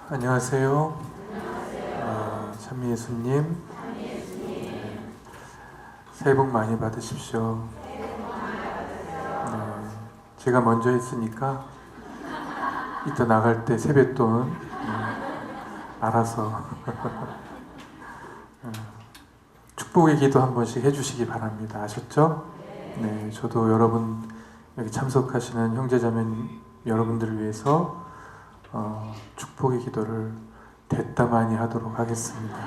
안녕하세요. 참미예수님. 새해 복 많이 받으십시오. 제가 먼저 했으니까 이따 나갈 때 세뱃돈 알아서 축복의 기도 한 번씩 해주시기 바랍니다. 아셨죠? 네, 저도 여러분 여기 참석하시는 형제자매 여러분들을 위해서 축복의 기도를 됐다 많이 하도록 하겠습니다.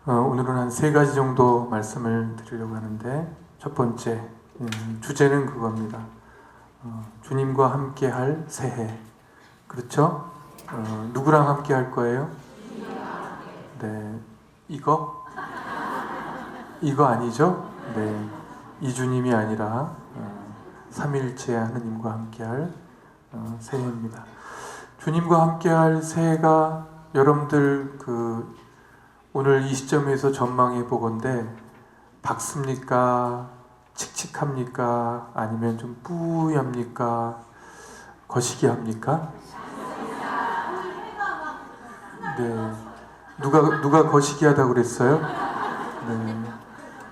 오늘은 한 3가지 정도 말씀을 드리려고 하는데, 첫 번째 주제는 그겁니다. 주님과 함께 할 새해. 그렇죠? 누구랑 함께 할 거예요? 네, 이거 아니죠? 네, 이 주님이 아니라 삼위일체 하느님과 함께할 새해입니다. 주님과 함께할 새해가 여러분들 오늘 이 시점에서 전망해 보건대 밝습니까? 칙칙합니까? 아니면 좀 뿌�합니까? 거시기합니까? 네, 누가 거시기하다고 그랬어요? 네.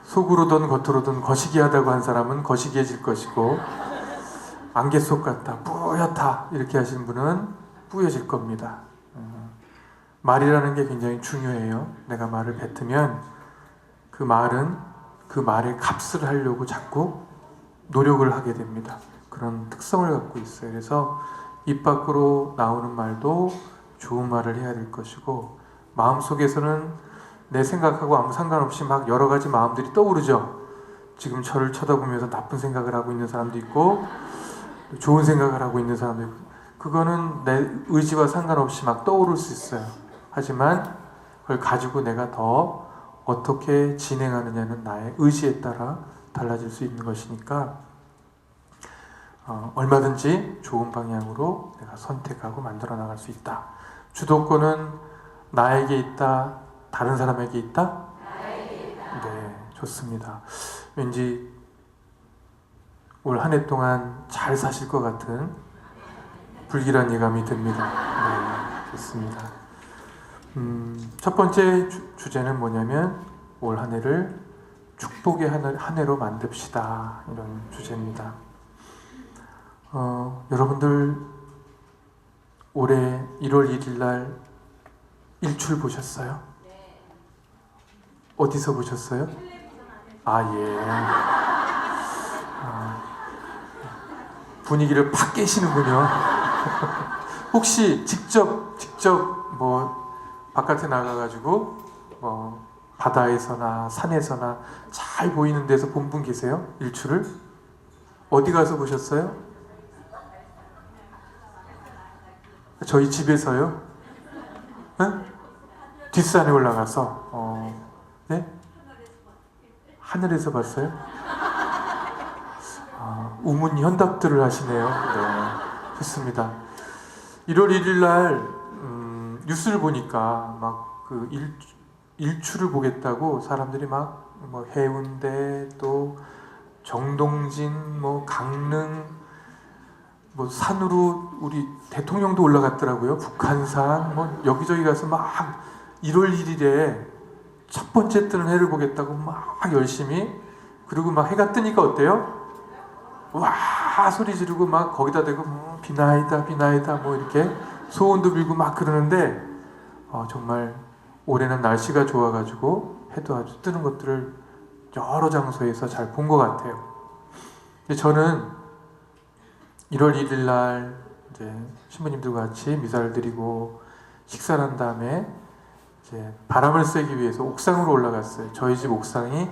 속으로든 겉으로든 거시기하다고 한 사람은 거시기해질 것이고, 안개 속 같다, 뿌옇다 이렇게 하신 분은 뿌여질 겁니다. 말이라는 게 굉장히 중요해요. 내가 말을 뱉으면 그 말의 값을 하려고 자꾸 노력을 하게 됩니다. 그런 특성을 갖고 있어요. 그래서 입 밖으로 나오는 말도 좋은 말을 해야 될 것이고, 마음속에서는 내 생각하고 아무 상관없이 막 여러 가지 마음들이 떠오르죠. 지금 저를 쳐다보면서 나쁜 생각을 하고 있는 사람도 있고 좋은 생각을 하고 있는 사람도 있고, 그거는 내 의지와 상관없이 막 떠오를 수 있어요. 하지만 그걸 가지고 내가 더 어떻게 진행하느냐는 나의 의지에 따라 달라질 수 있는 것이니까 얼마든지 좋은 방향으로 내가 선택하고 만들어 나갈 수 있다. 주도권은 나에게 있다, 다른 사람에게 있다? 네, 좋습니다. 왠지 올 한 해 동안 잘 사실 것 같은 불길한 예감이 듭니다. 네, 좋습니다. 첫 번째 주제는 뭐냐면 올 한 해를 축복의 한 해로 만듭시다, 이런 주제입니다. 여러분들 올해 1월 1일 날 일출 보셨어요? 어디서 보셨어요? 예. 분위기를 팍 깨시는군요. 혹시 직접 뭐 바깥에 나가가지고 바다에서나 산에서나 잘 보이는 데서 본 분 계세요? 일출을? 어디 가서 보셨어요? 저희 집에서요? 응? 뒷산에 올라가서 네? 하늘에서 봤어요? 우문 현답들을 하시네요. 네, 좋습니다. 1월 1일 날 뉴스를 보니까 막 일출을 보겠다고 사람들이 막 뭐 해운대, 또 정동진, 뭐 강릉, 뭐 산으로 우리 대통령도 올라갔더라고요. 북한산, 뭐 여기저기 가서 막 1월 1일에 첫 번째 뜨는 해를 보겠다고 막 열심히, 그리고 막 해가 뜨니까 어때요? 와 소리 지르고 막 거기다 대고 비나이다 뭐 이렇게 소원도 빌고 막 그러는데, 정말 올해는 날씨가 좋아가지고 해도 아주 뜨는 것들을 여러 장소에서 잘 본 것 같아요. 근데 저는 1월 1일 날 이제 신부님들과 같이 미사를 드리고 식사를 한 다음에 이제 바람을 쐬기 위해서 옥상으로 올라갔어요. 저희 집 옥상이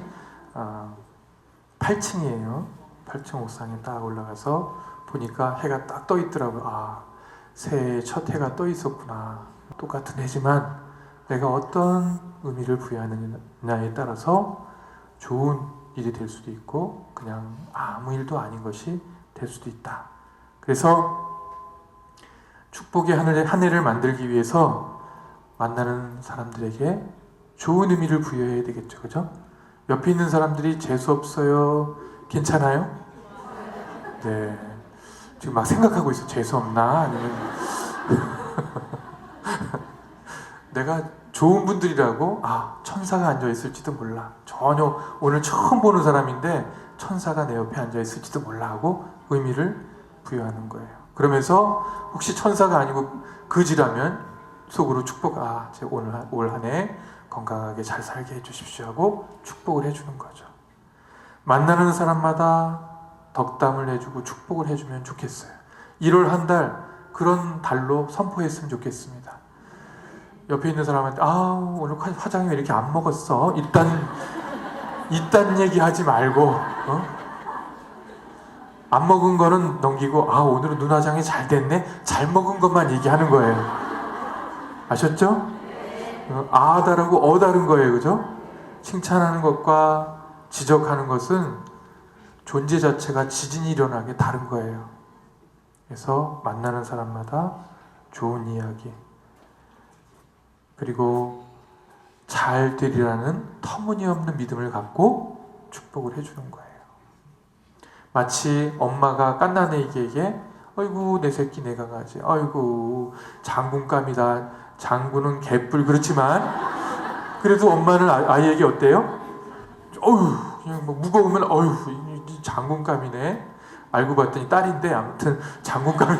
8층이에요. 8층 옥상에 딱 올라가서 보니까 해가 딱 떠 있더라고요. 새해 첫 해가 떠 있었구나. 똑같은 해지만 내가 어떤 의미를 부여하느냐에 따라서 좋은 일이 될 수도 있고 그냥 아무 일도 아닌 것이 될 수도 있다. 그래서 축복의 한 해를 만들기 위해서 만나는 사람들에게 좋은 의미를 부여해야 되겠죠. 그죠? 옆에 있는 사람들이 재수없어요? 괜찮아요? 네. 지금 막 생각하고 있어. 재수 없나? 아니면 내가 좋은 분들이라고 천사가 앉아 있을지도 몰라. 전혀 오늘 처음 보는 사람인데 천사가 내 옆에 앉아 있을지도 몰라 하고 의미를 부여하는 거예요. 그러면서 혹시 천사가 아니고 거지라면 속으로 축복, 제 올 한 해 건강하게 잘 살게 해주십시오 하고 축복을 해주는 거죠. 만나는 사람마다 덕담을 해주고 축복을 해주면 좋겠어요. 1월 한 달 그런 달로 선포했으면 좋겠습니다. 옆에 있는 사람한테 오늘 화장이 왜 이렇게 안 먹었어? 이딴 얘기하지 말고 안 먹은 거는 넘기고 오늘은 눈 화장이 잘 됐네? 잘 먹은 것만 얘기하는 거예요. 아셨죠? 다르고 다른 거예요. 그죠? 칭찬하는 것과 지적하는 것은 존재 자체가 지진이 일어나게 다른 거예요. 그래서 만나는 사람마다 좋은 이야기 그리고 잘 되리라는 터무니없는 믿음을 갖고 축복을 해주는 거예요. 마치 엄마가 갓난아기에게 아이고 내 새끼 내 강아지 아이고 장군감이다. 장군은 개뿔 그렇지만 그래도 엄마는 아이에게 어때요? 그냥 뭐 무거우면 이 장군감이네. 알고 봤더니 딸인데 아무튼 장군감이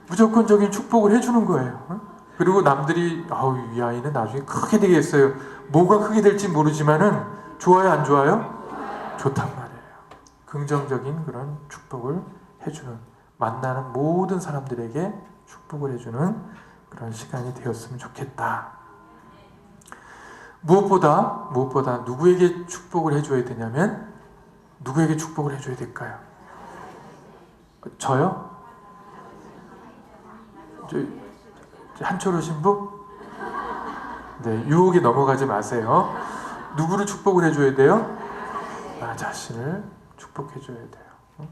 무조건적인 축복을 해주는 거예요. 그리고 남들이 이 아이는 나중에 크게 되겠어요. 뭐가 크게 될지 모르지만은 좋아요 안 좋아요? 좋단 말이에요. 긍정적인 그런 축복을 해주는, 만나는 모든 사람들에게 축복을 해주는 그런 시간이 되었으면 좋겠다. 무엇보다 누구에게 축복을 해줘야 되냐면 누구에게 축복을 해줘야 될까요? 저요? 한철호 신부? 네, 유혹에 넘어가지 마세요. 누구를 축복을 해줘야 돼요? 나 자신을 축복해줘야 돼요.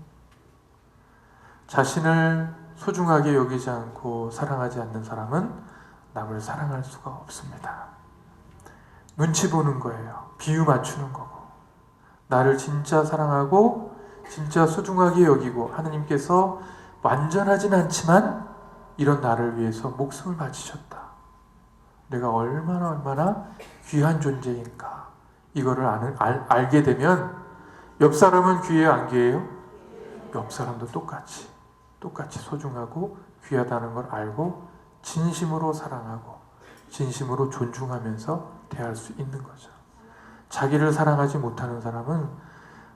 자신을 소중하게 여기지 않고 사랑하지 않는 사람은 남을 사랑할 수가 없습니다. 눈치 보는 거예요. 비유 맞추는 거고. 나를 진짜 사랑하고 진짜 소중하게 여기고 하느님께서 완전하진 않지만 이런 나를 위해서 목숨을 바치셨다. 내가 얼마나 귀한 존재인가. 이거를 알게 되면 옆 사람은 귀해요, 안 귀해요? 옆 사람도 똑같이 소중하고 귀하다는 걸 알고 진심으로 사랑하고 진심으로 존중하면서 대할 수 있는 거죠. 자기를 사랑하지 못하는 사람은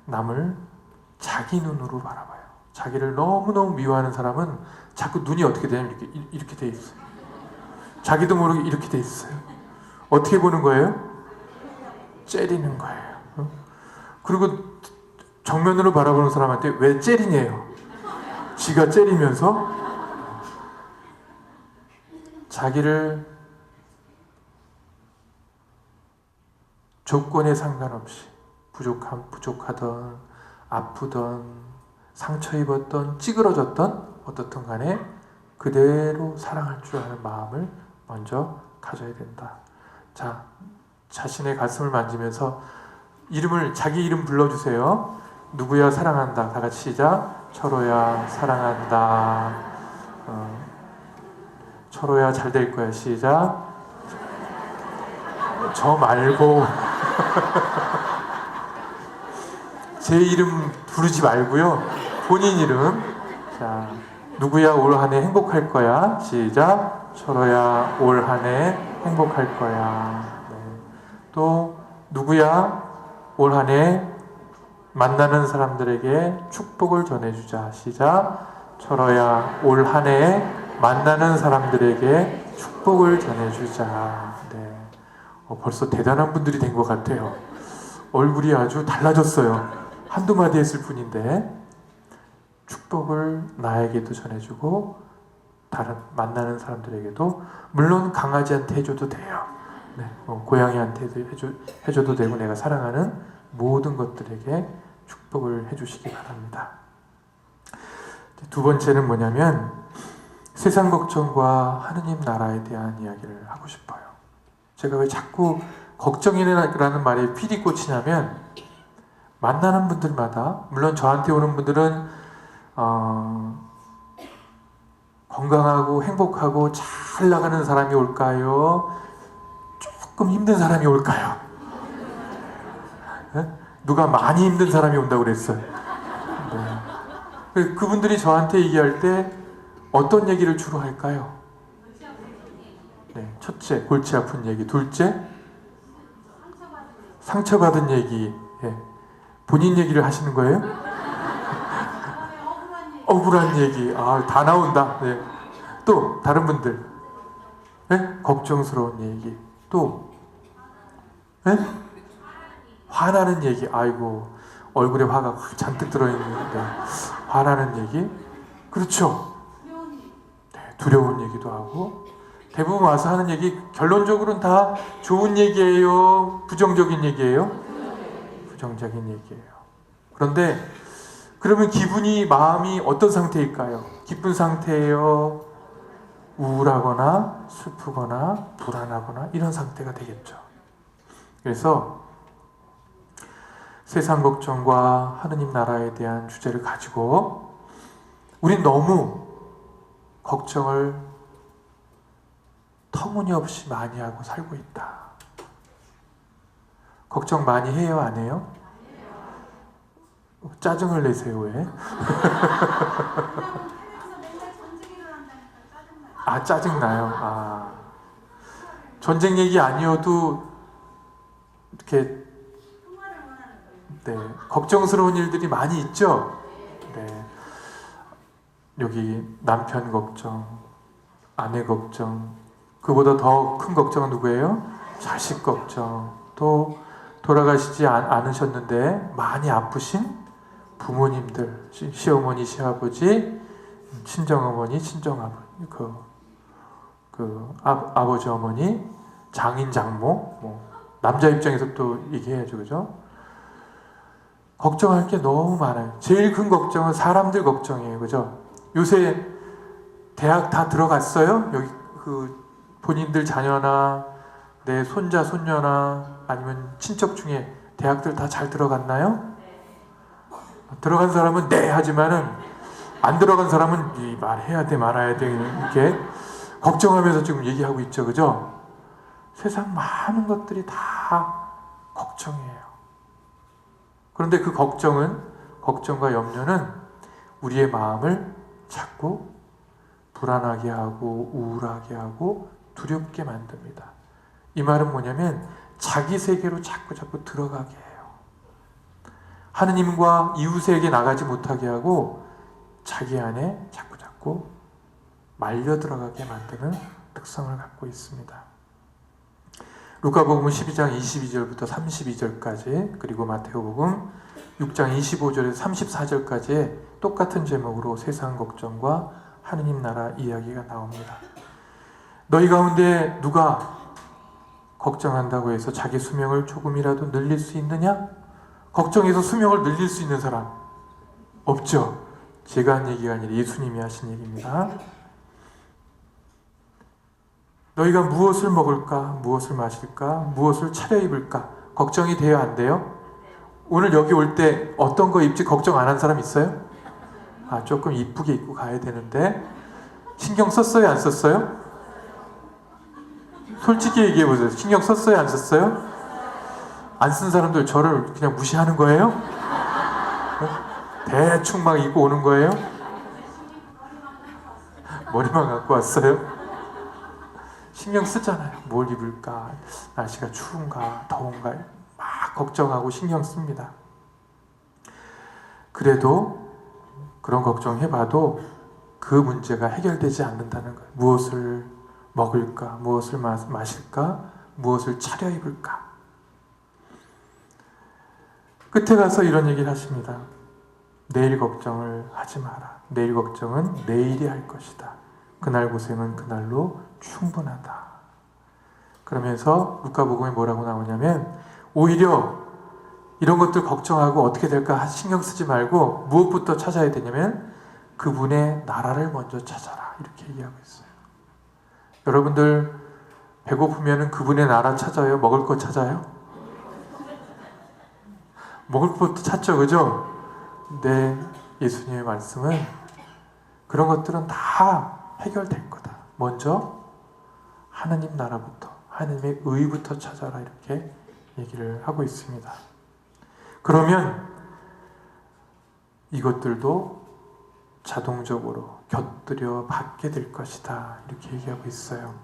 남을 자기 눈으로 바라봐요. 자기를 너무너무 미워하는 사람은 자꾸 눈이 어떻게 되냐면 이렇게 돼 있어요. 자기도 모르게 이렇게 돼 있어요. 어떻게 보는 거예요? 째리는 거예요. 그리고 정면으로 바라보는 사람한테 왜 째리냐요? 지가 째리면서 자기를 조건에 상관없이 부족하던 아프던 상처 입었던 찌그러졌던 어떻든 간에 그대로 사랑할 줄 아는 마음을 먼저 가져야 된다. 자, 자신의 가슴을 만지면서 자기 이름 불러주세요. 누구야 사랑한다. 다 같이 시작. 철호야 사랑한다. 철호야 잘 될 거야. 시작. 저 말고 제 이름 부르지 말고요. 본인 이름. 자, 누구야 올 한 해 행복할 거야. 시작. 철호야 올 한 해 행복할 거야. 네. 또 누구야 올 한 해 만나는 사람들에게 축복을 전해주자. 시작. 철호야 올 한 해 만나는 사람들에게 축복을 전해주자. 네. 벌써 대단한 분들이 된 것 같아요. 얼굴이 아주 달라졌어요. 한두 마디 했을 뿐인데 축복을 나에게도 전해주고 다른 만나는 사람들에게도, 물론 강아지한테 해줘도 돼요. 네, 고양이한테도 해줘도 되고 내가 사랑하는 모든 것들에게 축복을 해주시기 바랍니다. 두 번째는 뭐냐면 세상 걱정과 하느님 나라에 대한 이야기를 하고 싶어요. 제가 왜 자꾸 걱정이라는 말에 필이 꽂히냐면 만나는 분들마다, 물론 저한테 오는 분들은 건강하고 행복하고 잘 나가는 사람이 올까요? 조금 힘든 사람이 올까요? 네? 누가 많이 힘든 사람이 온다고 그랬어요. 네. 그분들이 저한테 얘기할 때 어떤 얘기를 주로 할까요? 네. 첫째, 골치 아픈 얘기. 둘째, 상처받은 얘기. 네. 본인 얘기를 하시는 거예요? 억울한 얘기. 아, 다 나온다. 네. 또 다른 분들. 네? 걱정스러운 얘기. 또 네? 화나는 얘기. 아이고, 얼굴에 화가 잔뜩 들어있는데 화나는 얘기. 그렇죠. 네, 두려운 얘기도 하고. 대부분 와서 하는 얘기 결론적으로는 다 좋은 얘기예요? 부정적인 얘기예요? 부정적인 얘기예요. 그런데 그러면 기분이, 마음이 어떤 상태일까요? 기쁜 상태예요? 우울하거나 슬프거나 불안하거나 이런 상태가 되겠죠. 그래서 세상 걱정과 하느님 나라에 대한 주제를 가지고 우린 너무 걱정을 터무니없이 많이 하고 살고 있다. 걱정 많이 해요, 안 해요? 짜증을 내세요, 왜? 아, 짜증나요? 아. 전쟁 얘기 아니어도 이렇게 네, 걱정스러운 일들이 많이 있죠? 네. 여기 남편 걱정, 아내 걱정, 그보다 더 큰 걱정은 누구예요? 자식 걱정, 또 돌아가시지 않으셨는데 많이 아프신 부모님들, 시어머니, 시아버지, 친정어머니, 친정아버지, 아버지, 어머니, 장인, 장모, 남자 입장에서 또 얘기해야죠, 그죠? 걱정할 게 너무 많아요. 제일 큰 걱정은 사람들 걱정이에요, 그죠? 요새 대학 다 들어갔어요? 여기 본인들 자녀나 내 손자, 손녀나 아니면 친척 중에 대학들 다 잘 들어갔나요? 들어간 사람은 네 하지만은 안 들어간 사람은 이 말해야 돼 말아야 돼 이렇게 걱정하면서 지금 얘기하고 있죠, 그죠? 세상 많은 것들이 다 걱정이에요. 그런데 그 걱정과 염려는 우리의 마음을 자꾸 불안하게 하고 우울하게 하고 두렵게 만듭니다. 이 말은 뭐냐면 자기 세계로 자꾸 들어가게 해요. 하느님과 이웃에게 나가지 못하게 하고 자기 안에 자꾸 말려 들어가게 만드는 특성을 갖고 있습니다. 루카복음 12장 22절부터 32절까지 그리고 마태복음 6장 25절에서 34절까지 똑같은 제목으로 세상 걱정과 하느님 나라 이야기가 나옵니다. 너희 가운데 누가 걱정한다고 해서 자기 수명을 조금이라도 늘릴 수 있느냐? 걱정해서 수명을 늘릴 수 있는 사람 없죠. 제가 한 얘기가 아니라 예수님이 하신 얘기입니다. 너희가 무엇을 먹을까? 무엇을 마실까? 무엇을 차려입을까? 걱정이 돼요? 안 돼요? 오늘 여기 올 때 어떤 거 입지 걱정 안 한 사람 있어요? 아, 조금 이쁘게 입고 가야 되는데 신경 썼어요? 안 썼어요? 솔직히 얘기해 보세요. 신경 썼어요? 안 썼어요? 안 쓴 사람들 저를 그냥 무시하는 거예요? 대충 막 입고 오는 거예요? 머리만 갖고 왔어요? 신경 쓰잖아요. 뭘 입을까? 날씨가 추운가? 더운가? 막 걱정하고 신경 씁니다. 그래도 그런 걱정해봐도 그 문제가 해결되지 않는다는 거예요. 무엇을 먹을까? 무엇을 마실까? 무엇을 차려입을까? 끝에 가서 이런 얘기를 하십니다. 내일 걱정을 하지 마라. 내일 걱정은 내일이 할 것이다. 그날 고생은 그날로 충분하다. 그러면서 루카복음에 뭐라고 나오냐면 오히려 이런 것들 걱정하고 어떻게 될까 신경 쓰지 말고 무엇부터 찾아야 되냐면 그분의 나라를 먼저 찾아라. 이렇게 얘기하고 있어요. 여러분들 배고프면 그분의 나라 찾아요? 먹을 거 찾아요? 먹을 것부터 찾죠, 그죠? 근데 예수님의 말씀은 그런 것들은 다 해결될 거다. 먼저 하나님 나라부터, 하나님의 의부터 찾아라, 이렇게 얘기를 하고 있습니다. 그러면 이것들도 자동적으로 곁들여 받게 될 것이다, 이렇게 얘기하고 있어요.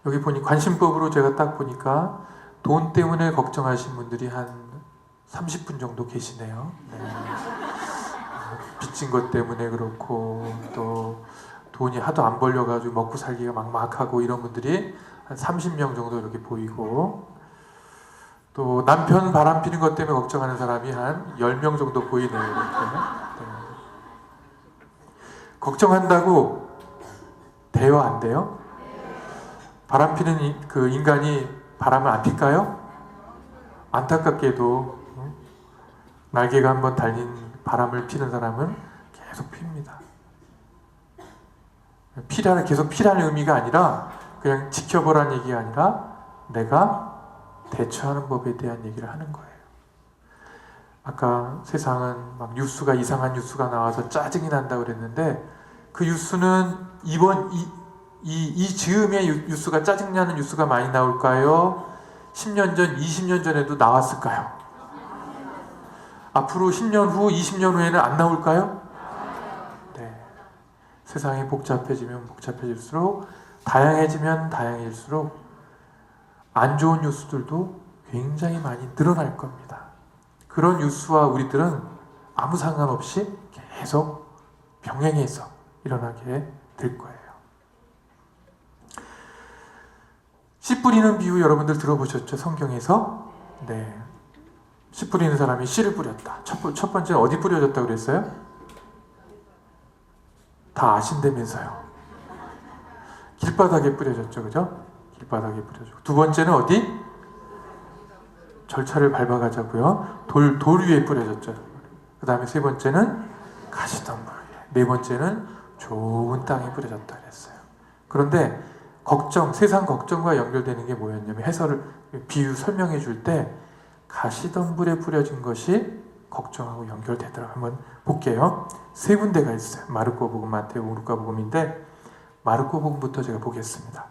여기 보니 관심법으로 제가 딱 보니까 돈 때문에 걱정하신 분들이 한 30분 정도 계시네요. 네. 빚진 것 때문에 그렇고, 또 돈이 하도 안 벌려가지고 먹고 살기가 막막하고, 이런 분들이 한 30명 정도 이렇게 보이고, 또 남편 바람 피는 것 때문에 걱정하는 사람이 한 10명 정도 보이네요. 이렇게. 네. 걱정한다고 돼요, 안 돼요? 바람 피는 그 인간이 바람을 안 필까요? 안타깝게도 날개가 한번 달린 바람을 피는 사람은 계속 핍니다. 계속 피라는 의미가 아니라 그냥 지켜보라는 얘기가 아니라 내가 대처하는 법에 대한 얘기를 하는 거예요. 아까 세상은 막 뉴스가, 이상한 뉴스가 나와서 짜증이 난다고 그랬는데, 그 뉴스는 이 즈음에 뉴스가, 짜증나는 뉴스가 많이 나올까요? 10년 전, 20년 전에도 나왔을까요? 앞으로 10년 후, 20년 후에는 안 나올까요? 네. 세상이 복잡해지면 복잡해질수록, 다양해지면 다양해질수록 안 좋은 뉴스들도 굉장히 많이 늘어날 겁니다. 그런 뉴스와 우리들은 아무 상관없이 계속 병행해서 일어나게 될 거예요. 씨 뿌리는 비유 여러분들 들어보셨죠? 성경에서. 네. 씨 뿌리는 사람이 씨를 뿌렸다. 첫 번째는 어디 뿌려졌다고 그랬어요? 다 아신다면서요. 길바닥에 뿌려졌죠, 그죠? 길바닥에 뿌려졌고. 두 번째는 어디? 절차를 밟아가자고요. 돌 위에 뿌려졌죠. 그 다음에 세 번째는 가시덤불 위에. 네 번째는 좋은 땅에 뿌려졌다 그랬어요. 그런데 세상 걱정과 연결되는 게 뭐였냐면, 비유 설명해 줄 때 가시덤불에 뿌려진 것이 걱정하고 연결되더라고요. 한번 볼게요. 세 군데가 있어요. 마르코복음, 마태복음, 루카복음인데, 마르코복음부터 제가 보겠습니다.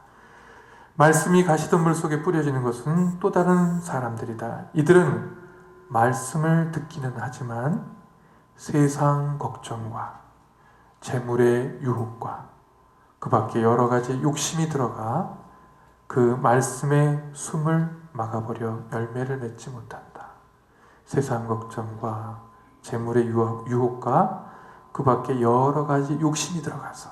말씀이 가시덤불 속에 뿌려지는 것은 또 다른 사람들이다. 이들은 말씀을 듣기는 하지만 세상 걱정과 재물의 유혹과 그 밖에 여러 가지 욕심이 들어가 그 말씀의 숨을 막아버려 열매를 맺지 못한다. 세상 걱정과 재물의 유혹과 그 밖에 여러 가지 욕심이 들어가서,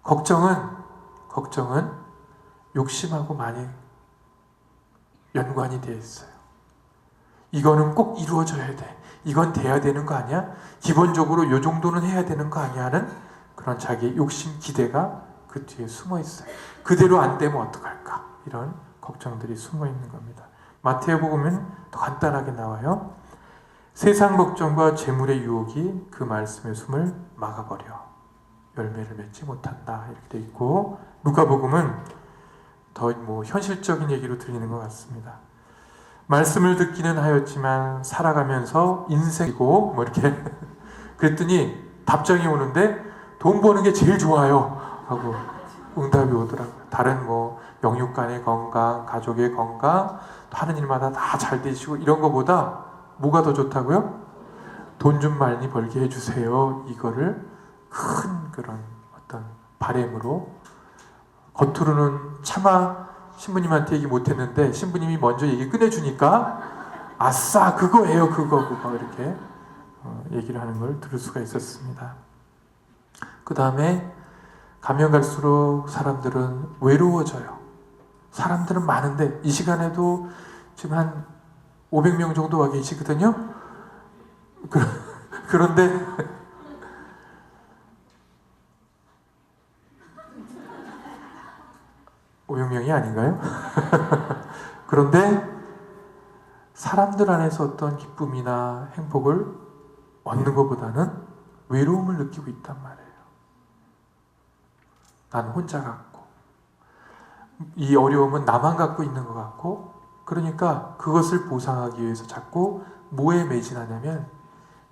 걱정은 욕심하고 많이 연관이 되어 있어요. 이거는 꼭 이루어져야 돼. 이건 돼야 되는 거 아니야? 기본적으로 이 정도는 해야 되는 거 아니야? 하는 그런 자기의 욕심, 기대가 그 뒤에 숨어 있어요. 그대로 안 되면 어떡할까? 이런 걱정들이 숨어 있는 겁니다. 마태복음은 더 간단하게 나와요. 세상 걱정과 재물의 유혹이 그 말씀의 숨을 막아버려 열매를 맺지 못한다, 이렇게 돼 있고, 루카복음은 더 현실적인 얘기로 들리는 것 같습니다. 말씀을 듣기는 하였지만 살아가면서 인생이고 이렇게 그랬더니 답장이 오는데, 돈 버는 게 제일 좋아요 하고 응답이 오더라고요. 다른 영육간의 건강, 가족의 건강, 하는 일마다 다 잘 되시고 이런 거보다 뭐가 더 좋다고요? 돈 좀 많이 벌게 해주세요. 이거를 큰 그런 어떤 바램으로, 겉으로는 차마 신부님한테 얘기 못했는데 신부님이 먼저 얘기 꺼내주니까 아싸 그거예요, 그거 이렇게 얘기를 하는 걸 들을 수가 있었습니다. 그 다음에 가면 갈수록 사람들은 외로워져요. 사람들은 많은데 이 시간에도 지금 한 500명 정도 와 계시거든요. 그런데 오용명이 아닌가요? 그런데 사람들 안에서 어떤 기쁨이나 행복을 얻는 것보다는 외로움을 느끼고 있단 말이에요. 난 혼자 같고, 이 어려움은 나만 갖고 있는 것 같고, 그러니까 그것을 보상하기 위해서 자꾸 뭐에 매진하냐면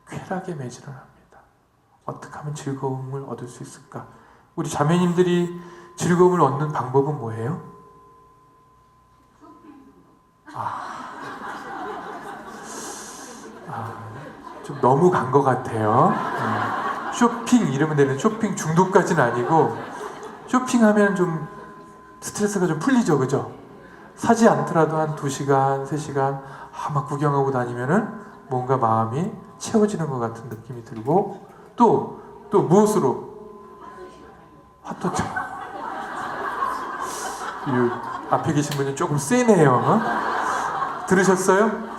쾌락에 매진을 합니다. 어떻게 하면 즐거움을 얻을 수 있을까? 우리 자매님들이 즐거움을 얻는 방법은 뭐예요? 좀 너무 간 것 같아요. 쇼핑 이러면 되는 쇼핑 중독까지는 아니고, 쇼핑하면 좀 스트레스가 좀 풀리죠, 그죠? 사지 않더라도 한 2시간, 3시간 막 구경하고 다니면은 뭔가 마음이 채워지는 것 같은 느낌이 들고, 또 무엇으로? 화토차. 앞에 계신 분이 조금 세네요. 들으셨어요?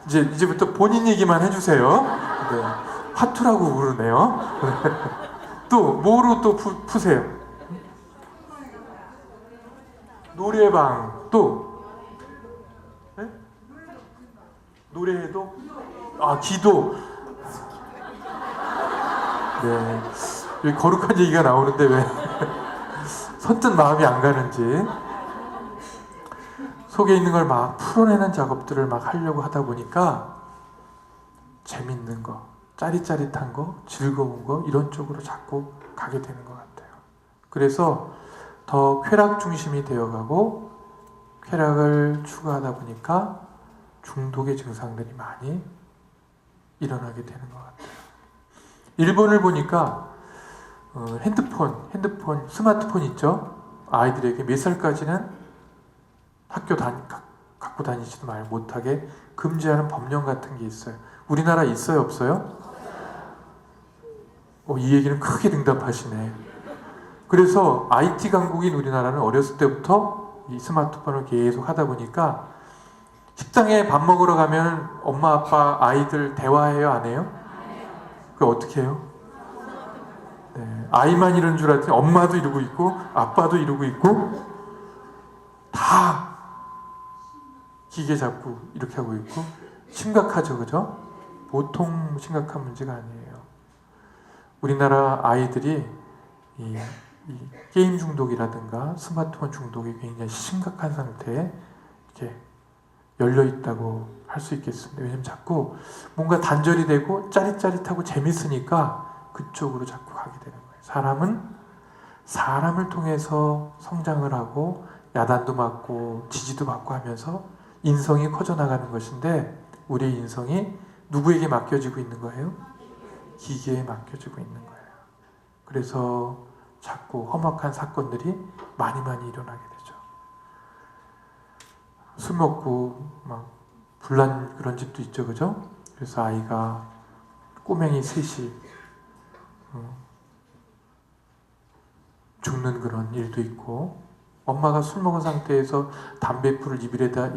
이제부터 본인 얘기만 해주세요. 네. 화투라고 부르네요. 또 뭐로 또 푸세요? 노래방. 또 네? 노래해도 기도. 네. 여기 거룩한 얘기가 나오는데 왜 선뜻 마음이 안 가는지. 속에 있는 걸 막 풀어내는 작업들을 막 하려고 하다 보니까 재밌는 거, 짜릿짜릿한 거, 즐거운 거 이런 쪽으로 자꾸 가게 되는 것 같아요. 그래서 더 쾌락 중심이 되어가고 쾌락을 추구하다 보니까 중독의 증상들이 많이 일어나게 되는 것 같아요. 일본을 보니까 핸드폰, 스마트폰 있죠? 아이들에게 몇 살까지는 갖고 다니지도 못하게 금지하는 법령 같은 게 있어요. 우리나라 있어요, 없어요? 이 얘기는 크게 응답하시네. 그래서 IT 강국인 우리나라는 어렸을 때부터 이 스마트폰을 계속 하다 보니까 식당에 밥 먹으러 가면 엄마, 아빠, 아이들 대화해요, 안 해요? 그거 어떻게 해요? 네, 아이만 이런 줄 알았더니 엄마도 이러고 있고 아빠도 이러고 있고 다 기계 잡고 이렇게 하고 있고 심각하죠, 그죠? 보통 심각한 문제가 아니에요. 우리나라 아이들이 이 게임 중독이라든가 스마트폰 중독이 굉장히 심각한 상태에 이렇게 열려 있다고 할 수 있겠습니다. 왜냐면 자꾸 뭔가 단절이 되고 짜릿짜릿하고 재밌으니까 그쪽으로 자꾸 가게 되는 거예요. 사람은 사람을 통해서 성장을 하고 야단도 맞고 지지도 받고 하면서 인성이 커져나가는 것인데 우리의 인성이 누구에게 맡겨지고 있는 거예요? 기계에 맡겨지고 있는 거예요. 그래서 자꾸 험악한 사건들이 많이 일어나게 되죠. 술 먹고 막 불난 그런 집도 있죠, 그죠? 그래서 아이가 꼬맹이 셋이 죽는 그런 일도 있고, 엄마가 술 먹은 상태에서 담배불을 입에다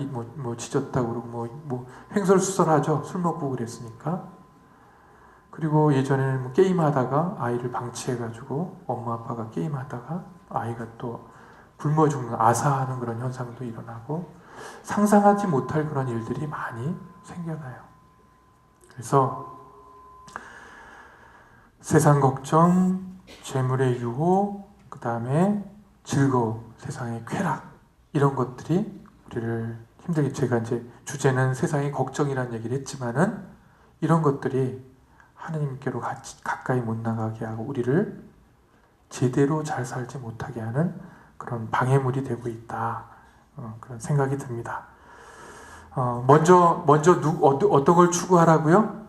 지졌다고 그러고 횡설수설하죠. 술 먹고 그랬으니까. 그리고 예전에는 게임하다가 아이를 방치해가지고 엄마 아빠가 게임하다가 아이가 또 굶어 죽는 아사하는 그런 현상도 일어나고 상상하지 못할 그런 일들이 많이 생겨나요. 그래서 세상 걱정, 재물의 유혹, 그 다음에 즐거움, 세상의 쾌락 이런 것들이 우리를 힘들게, 제가 이제 주제는 세상의 걱정이라는 얘기를 했지만은 이런 것들이 하느님께로 가까이 못 나가게 하고 우리를 제대로 잘 살지 못하게 하는 그런 방해물이 되고 있다. 그런 생각이 듭니다. 먼저 어떤 걸 추구하라고요?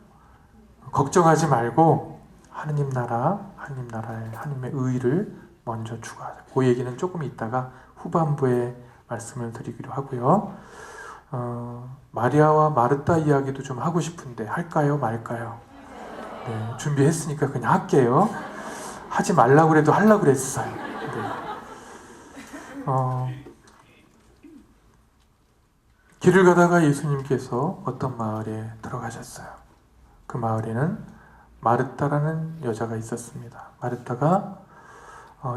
걱정하지 말고 하느님 나라의 하느님의 의를 먼저 추구하자. 그 얘기는 조금 있다가 후반부에 말씀을 드리기로 하고요. 마리아와 마르타 이야기도 좀 하고 싶은데 할까요, 말까요? 네, 준비했으니까 그냥 할게요. 하지 말라고 그래도 하려고 그랬어요. 네. 길을 가다가 예수님께서 어떤 마을에 들어가셨어요. 그 마을에는 마르타라는 여자가 있었습니다. 마르타가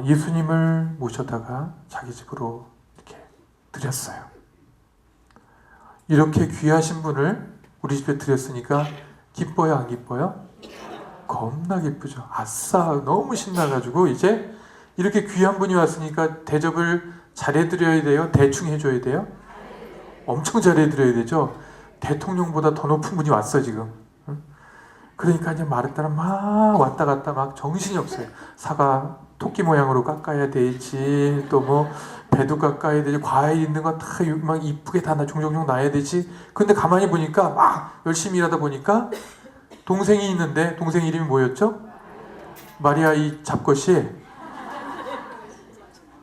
예수님을 모셔다가 자기 집으로 이렇게 드렸어요. 이렇게 귀하신 분을 우리 집에 드렸으니까 기뻐요, 안 기뻐요? 겁나 기쁘죠. 아싸, 너무 신나가지고 이제 이렇게 귀한 분이 왔으니까 대접을 잘해드려야 돼요? 대충 해줘야 돼요? 엄청 잘해드려야 되죠? 대통령보다 더 높은 분이 왔어 지금. 응? 그러니까 이제 마르다는 막 왔다 갔다 막 정신이 없어요. 사과 토끼 모양으로 깎아야 되지, 또 뭐 배도 깎아야 되지, 과일 있는 거 다 막 이쁘게 다 종종종 놔야 되지. 근데 가만히 보니까 막 열심히 일하다 보니까 동생이 있는데, 동생 이름이 뭐였죠? 마리아. 이 잡것이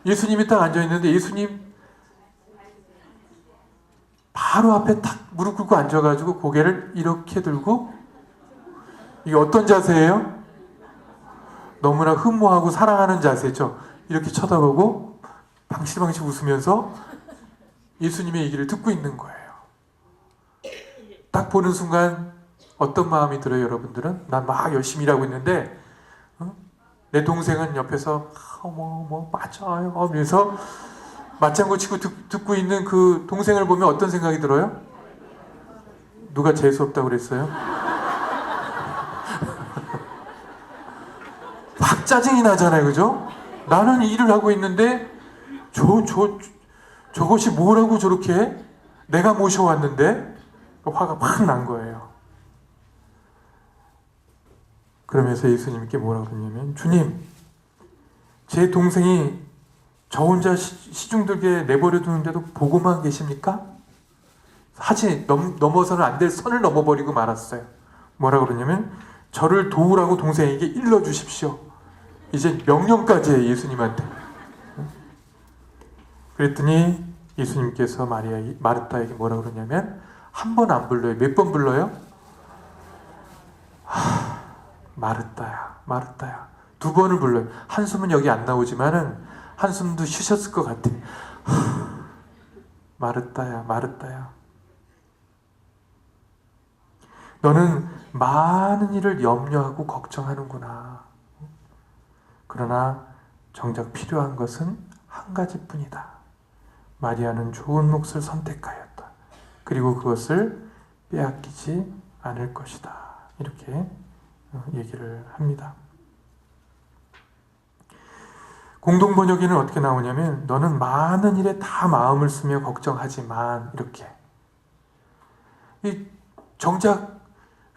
예수님이 딱 앉아있는데 예수님 바로 앞에 탁 무릎 꿇고 앉아가지고 고개를 이렇게 들고, 이게 어떤 자세예요? 너무나 흠모하고 사랑하는 자세죠. 이렇게 쳐다보고 방실방실 웃으면서 예수님의 얘기를 듣고 있는 거예요. 딱 보는 순간 어떤 마음이 들어요, 여러분들은? 난 막 열심히 일하고 있는데 내 동생은 옆에서 맞아요 하면서 맞장구 치고 듣고 있는 그 동생을 보면 어떤 생각이 들어요? 누가 재수 없다고 그랬어요? 막 짜증이 나잖아요, 그죠? 나는 일을 하고 있는데 저것이 뭐라고 저렇게 해? 내가 모셔왔는데. 화가 확 난 거예요. 그러면서 예수님께 뭐라고 그러냐면, 주님, 제 동생이 저 혼자 시중들게 내버려 두는데도 보고만 계십니까? 넘어서는 안 될 선을 넘어버리고 말았어요. 뭐라고 그러냐면, 저를 도우라고 동생에게 일러주십시오. 이제 명령까지 해요, 예수님한테. 그랬더니 예수님께서 마르다에게 뭐라고 그러냐면, 한 번 안 불러요. 몇 번 불러요? 마르다야, 마르다야. 두 번을 불러요. 한숨은 여기 안 나오지만은 한숨도 쉬셨을 것 같아. 마르다야, 마르다야. 너는 많은 일을 염려하고 걱정하는구나. 그러나 정작 필요한 것은 한 가지뿐이다. 마리아는 좋은 몫을 선택하였다. 그리고 그것을 빼앗기지 않을 것이다. 이렇게 얘기를 합니다. 공동번역에는 어떻게 나오냐면, 너는 많은 일에 다 마음을 쓰며 걱정하지만, 이렇게. 정작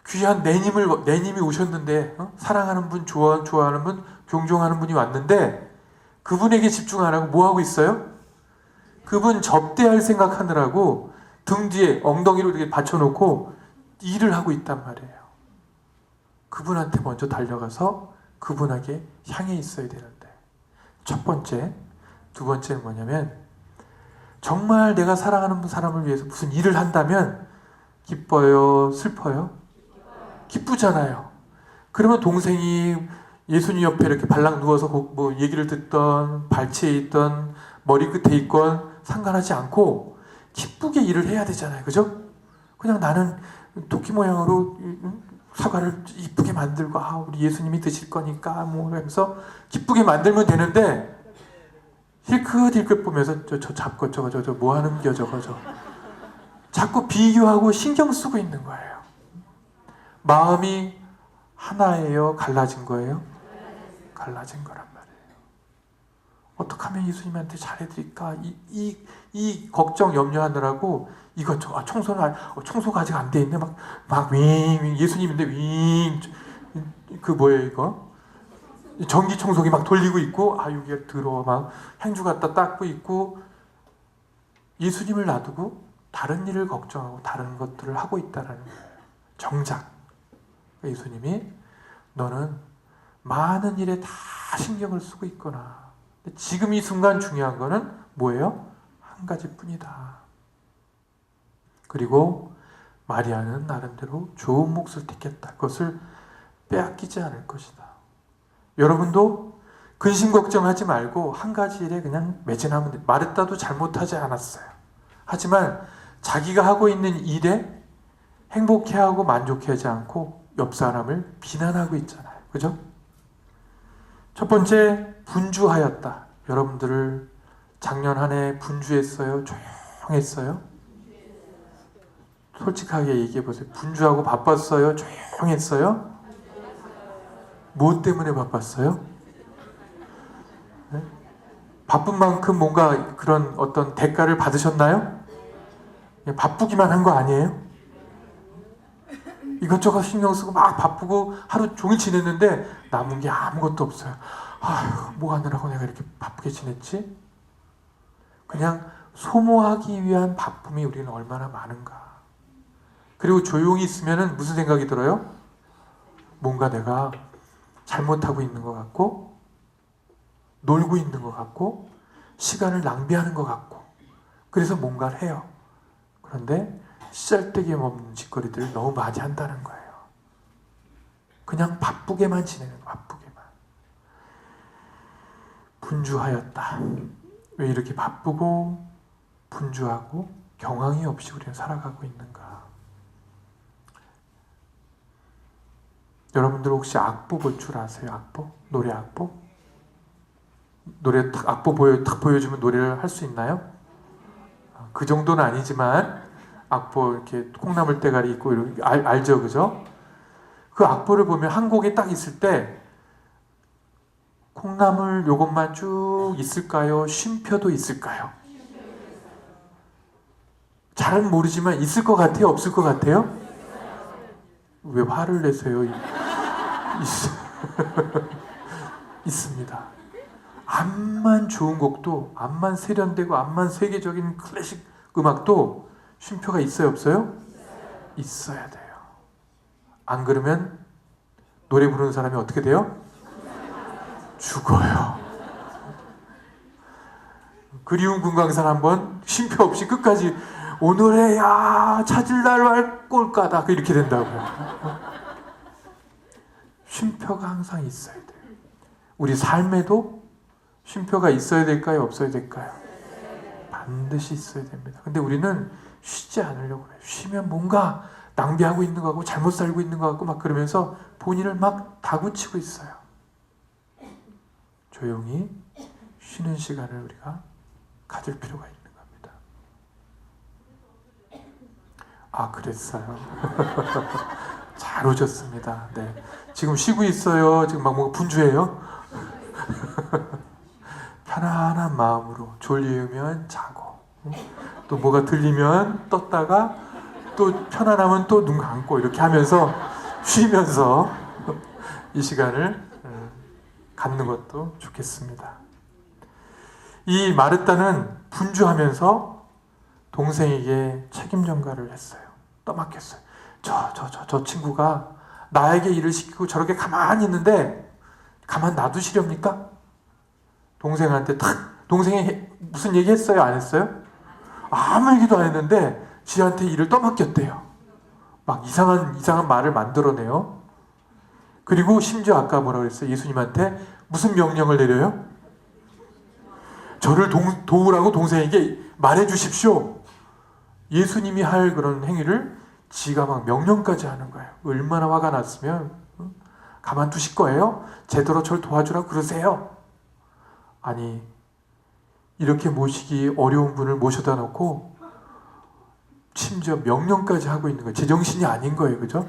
귀한 내님이 오셨는데, 사랑하는 분, 좋아하는 분, 존경하는 분이 왔는데 그분에게 집중 안 하고 뭐 하고 있어요? 그분 접대할 생각하느라고 등 뒤에 엉덩이로 이렇게 받쳐놓고 일을 하고 있단 말이에요. 그분한테 먼저 달려가서 그분에게 향해 있어야 되는데, 첫 번째. 두 번째는 뭐냐면, 정말 내가 사랑하는 사람을 위해서 무슨 일을 한다면 기뻐요? 슬퍼요? 기쁘잖아요. 그러면 동생이 예수님 옆에 이렇게 발락 누워서 뭐 얘기를 듣던, 발치에 있던, 머리 끝에 있건 상관하지 않고 기쁘게 일을 해야 되잖아요. 그죠? 그냥 나는 토끼 모양으로 사과를 이쁘게 만들고, 우리 예수님이 드실 거니까 뭐 하면서 기쁘게 만들면 되는데, 힐끗힐끗 보면서 저 잡고 저거 뭐 하는 겨 저거 자꾸 비교하고 신경 쓰고 있는 거예요. 마음이 하나예요? 갈라진 거예요? 갈라진 거란 말이에요. 어떻게 하면 예수님한테 잘해드릴까? 이 걱정 염려하느라고 이것저것, 청소가 아직 안 돼 있네. 막 윙, 예수님인데 윙, 그 뭐예요 이거? 전기 청소기 막 돌리고 있고, 여기가 더러워, 막 행주 갖다 닦고 있고, 예수님을 놔두고 다른 일을 걱정하고 다른 것들을 하고 있다라는 거예요. 정작 예수님이, 너는 많은 일에 다 신경을 쓰고 있구나. 근데 지금 이 순간 중요한 거는 뭐예요? 한 가지뿐이다. 그리고 마리아는 나름대로 좋은 몫을 택했다. 그것을 빼앗기지 않을 것이다. 여러분도 근심 걱정하지 말고 한 가지 일에 그냥 매진하면 돼요. 마르다도 잘못하지 않았어요. 하지만 자기가 하고 있는 일에 행복해하고 만족하지 않고 옆 사람을 비난하고 있잖아요. 그죠? 첫 번째, 분주하였다. 여러분들을 작년 한 해 분주했어요? 조용했어요? 솔직하게 얘기해 보세요. 분주하고 바빴어요? 조용했어요? 뭐 때문에 바빴어요? 네? 바쁜 만큼 뭔가 그런 어떤 대가를 받으셨나요? 바쁘기만 한 거 아니에요? 이것저것 신경 쓰고 막 바쁘고 하루 종일 지냈는데 남은 게 아무것도 없어요. 아휴, 뭐 하느라고 내가 이렇게 바쁘게 지냈지? 그냥 소모하기 위한 바쁨이 우리는 얼마나 많은가. 그리고 조용히 있으면 무슨 생각이 들어요? 뭔가 내가 잘못하고 있는 것 같고, 놀고 있는 것 같고, 시간을 낭비하는 것 같고, 그래서 뭔가를 해요. 그런데 쓸데기 없는 짓거리들을 너무 많이 한다는 거예요. 그냥 바쁘게만 지내는 거, 바쁘게만. 분주하였다. 왜 이렇게 바쁘고 분주하고 경황이 없이 우리는 살아가고 있는가? 여러분들 혹시 악보 볼 줄 아세요? 악보? 노래 악보? 노래 악보 딱 보여주면 노래를 할 수 있나요? 그 정도는 아니지만 악보 이렇게 콩나물 대가리 있고 이렇게 알죠, 그죠? 그 악보를 보면 한 곡이 딱 있을 때 콩나물 요것만 쭉 있을까요? 쉼표도 있을까요? 잘은 모르지만 있을 것 같아요? 없을 것 같아요? 왜 화를 내세요? 있습니다. 암만 좋은 곡도, 암만 세련되고 암만 세계적인 클래식 음악도 쉼표가 있어요, 없어요? 있어야 돼요. 안 그러면 노래 부르는 사람이 어떻게 돼요? 죽어요. 그리운 금강산 한번 쉼표 없이 끝까지 오늘에야 찾을 날 알 꼴까다 이렇게 된다고요. 쉼표가 항상 있어야 돼요. 우리 삶에도 쉼표가 있어야 될까요? 없어야 될까요? 반드시 있어야 됩니다. 근데 우리는 쉬지 않으려고 해요. 쉬면 뭔가 낭비하고 있는 거 같고 잘못 살고 있는 거 같고 막 그러면서 본인을 막 다구치고 있어요. 조용히 쉬는 시간을 우리가 가질 필요가 있는 겁니다. 아, 그랬어요. 잘 오셨습니다. 네. 지금 쉬고 있어요. 지금 막 뭔가 분주해요. 편안한 마음으로 졸리면 자고, 또 뭐가 들리면 떴다가 또 편안하면 또 눈 감고 이렇게 하면서 쉬면서 이 시간을 갖는 것도 좋겠습니다. 이 마르다는 분주하면서 동생에게 책임 전가를 했어요. 떠맡겼어요. 저 친구가 나에게 일을 시키고 저렇게 가만히 있는데 가만 놔두시렵니까? 동생한테 동생이 무슨 얘기 했어요? 안 했어요? 아무 얘기도 안 했는데 지한테 일을 떠맡겼대요. 막 이상한 말을 만들어내요. 그리고 심지어 아까 뭐라고 그랬어요? 예수님한테 무슨 명령을 내려요? 저를 도우라고 동생에게 말해 주십시오. 예수님이 할 그런 행위를 지가 막 명령까지 하는 거예요. 얼마나 화가 났으면 가만두실 거예요? 제대로 저를 도와주라고 그러세요. 아니, 이렇게 모시기 어려운 분을 모셔다 놓고 심지어 명령까지 하고 있는 거예요. 제정신이 아닌 거예요. 그죠?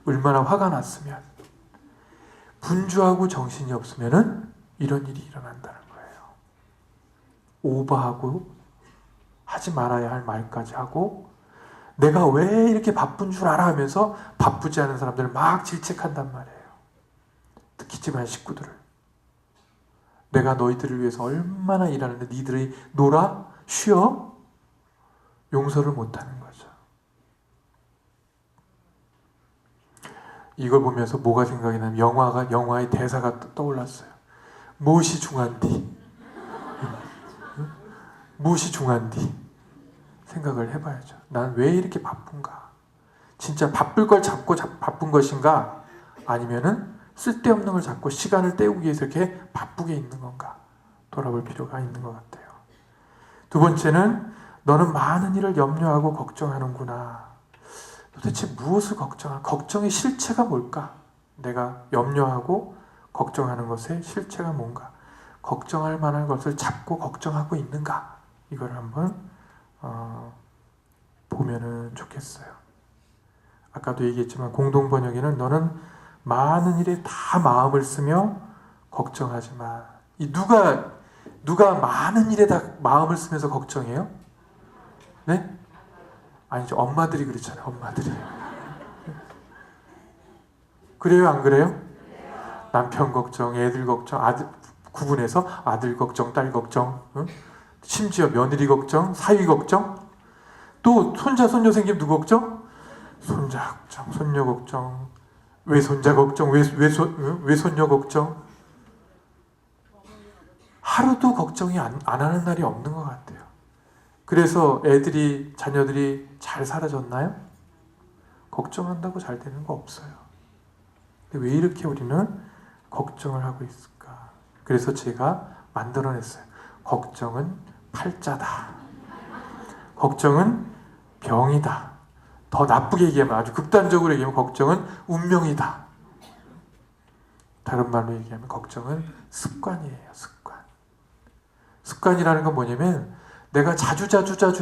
얼마나 화가 났으면. 분주하고 정신이 없으면은 이런 일이 일어난다는 거예요. 오버하고 하지 말아야 할 말까지 하고 내가 왜 이렇게 바쁜 줄 알아 하면서 바쁘지 않은 사람들을 막 질책한단 말이에요. 특히 집안 식구들을. 내가 너희들을 위해서 얼마나 일하는데 니들이 놀아? 쉬어? 용서를 못하는 거죠. 이걸 보면서 뭐가 생각이 나면 영화의 대사가 떠올랐어요. 무엇이 중한디? 무엇이 중한디? 생각을 해봐야죠. 난 왜 이렇게 바쁜가? 진짜 바쁠 걸 잡고 바쁜 것인가? 아니면은 쓸데없는 걸 잡고 시간을 때우기 위해서 이렇게 바쁘게 있는 건가? 돌아볼 필요가 있는 것 같아요. 두 번째는 너는 많은 일을 염려하고 걱정하는구나. 도대체 무엇을 걱정의 실체가 뭘까? 내가 염려하고 걱정하는 것의 실체가 뭔가? 걱정할 만한 것을 잡고 걱정하고 있는가? 이걸 한번 보면은 좋겠어요. 아까도 얘기했지만 공동번역에는 너는 많은 일에 다 마음을 쓰며 걱정하지 마. 이 누가 누가 많은 일에 다 마음을 쓰면서 걱정해요? 네? 아니죠. 엄마들이 그렇잖아요. 엄마들이. 그래요? 안 그래요? 남편 걱정, 애들 걱정, 아들 구분해서 아들 걱정, 딸 걱정, 응? 심지어 며느리 걱정, 사위 걱정, 또 손자, 손녀 생기면 누구 걱정? 손자 걱정, 손녀 걱정, 외손자 걱정, 외손녀 걱정. 하루도 걱정이 안 하는 날이 없는 것 같아요. 그래서 애들이, 자녀들이 잘 살아졌나요? 걱정한다고 잘 되는 거 없어요. 근데 왜 이렇게 우리는 걱정을 하고 있을까? 그래서 제가 만들어냈어요. 걱정은 팔자다. 걱정은 병이다. 더 나쁘게 얘기하면, 아주 극단적으로 얘기하면 걱정은 운명이다. 다른 말로 얘기하면 걱정은 습관이에요. 습관. 습관이라는 건 뭐냐면 내가 자주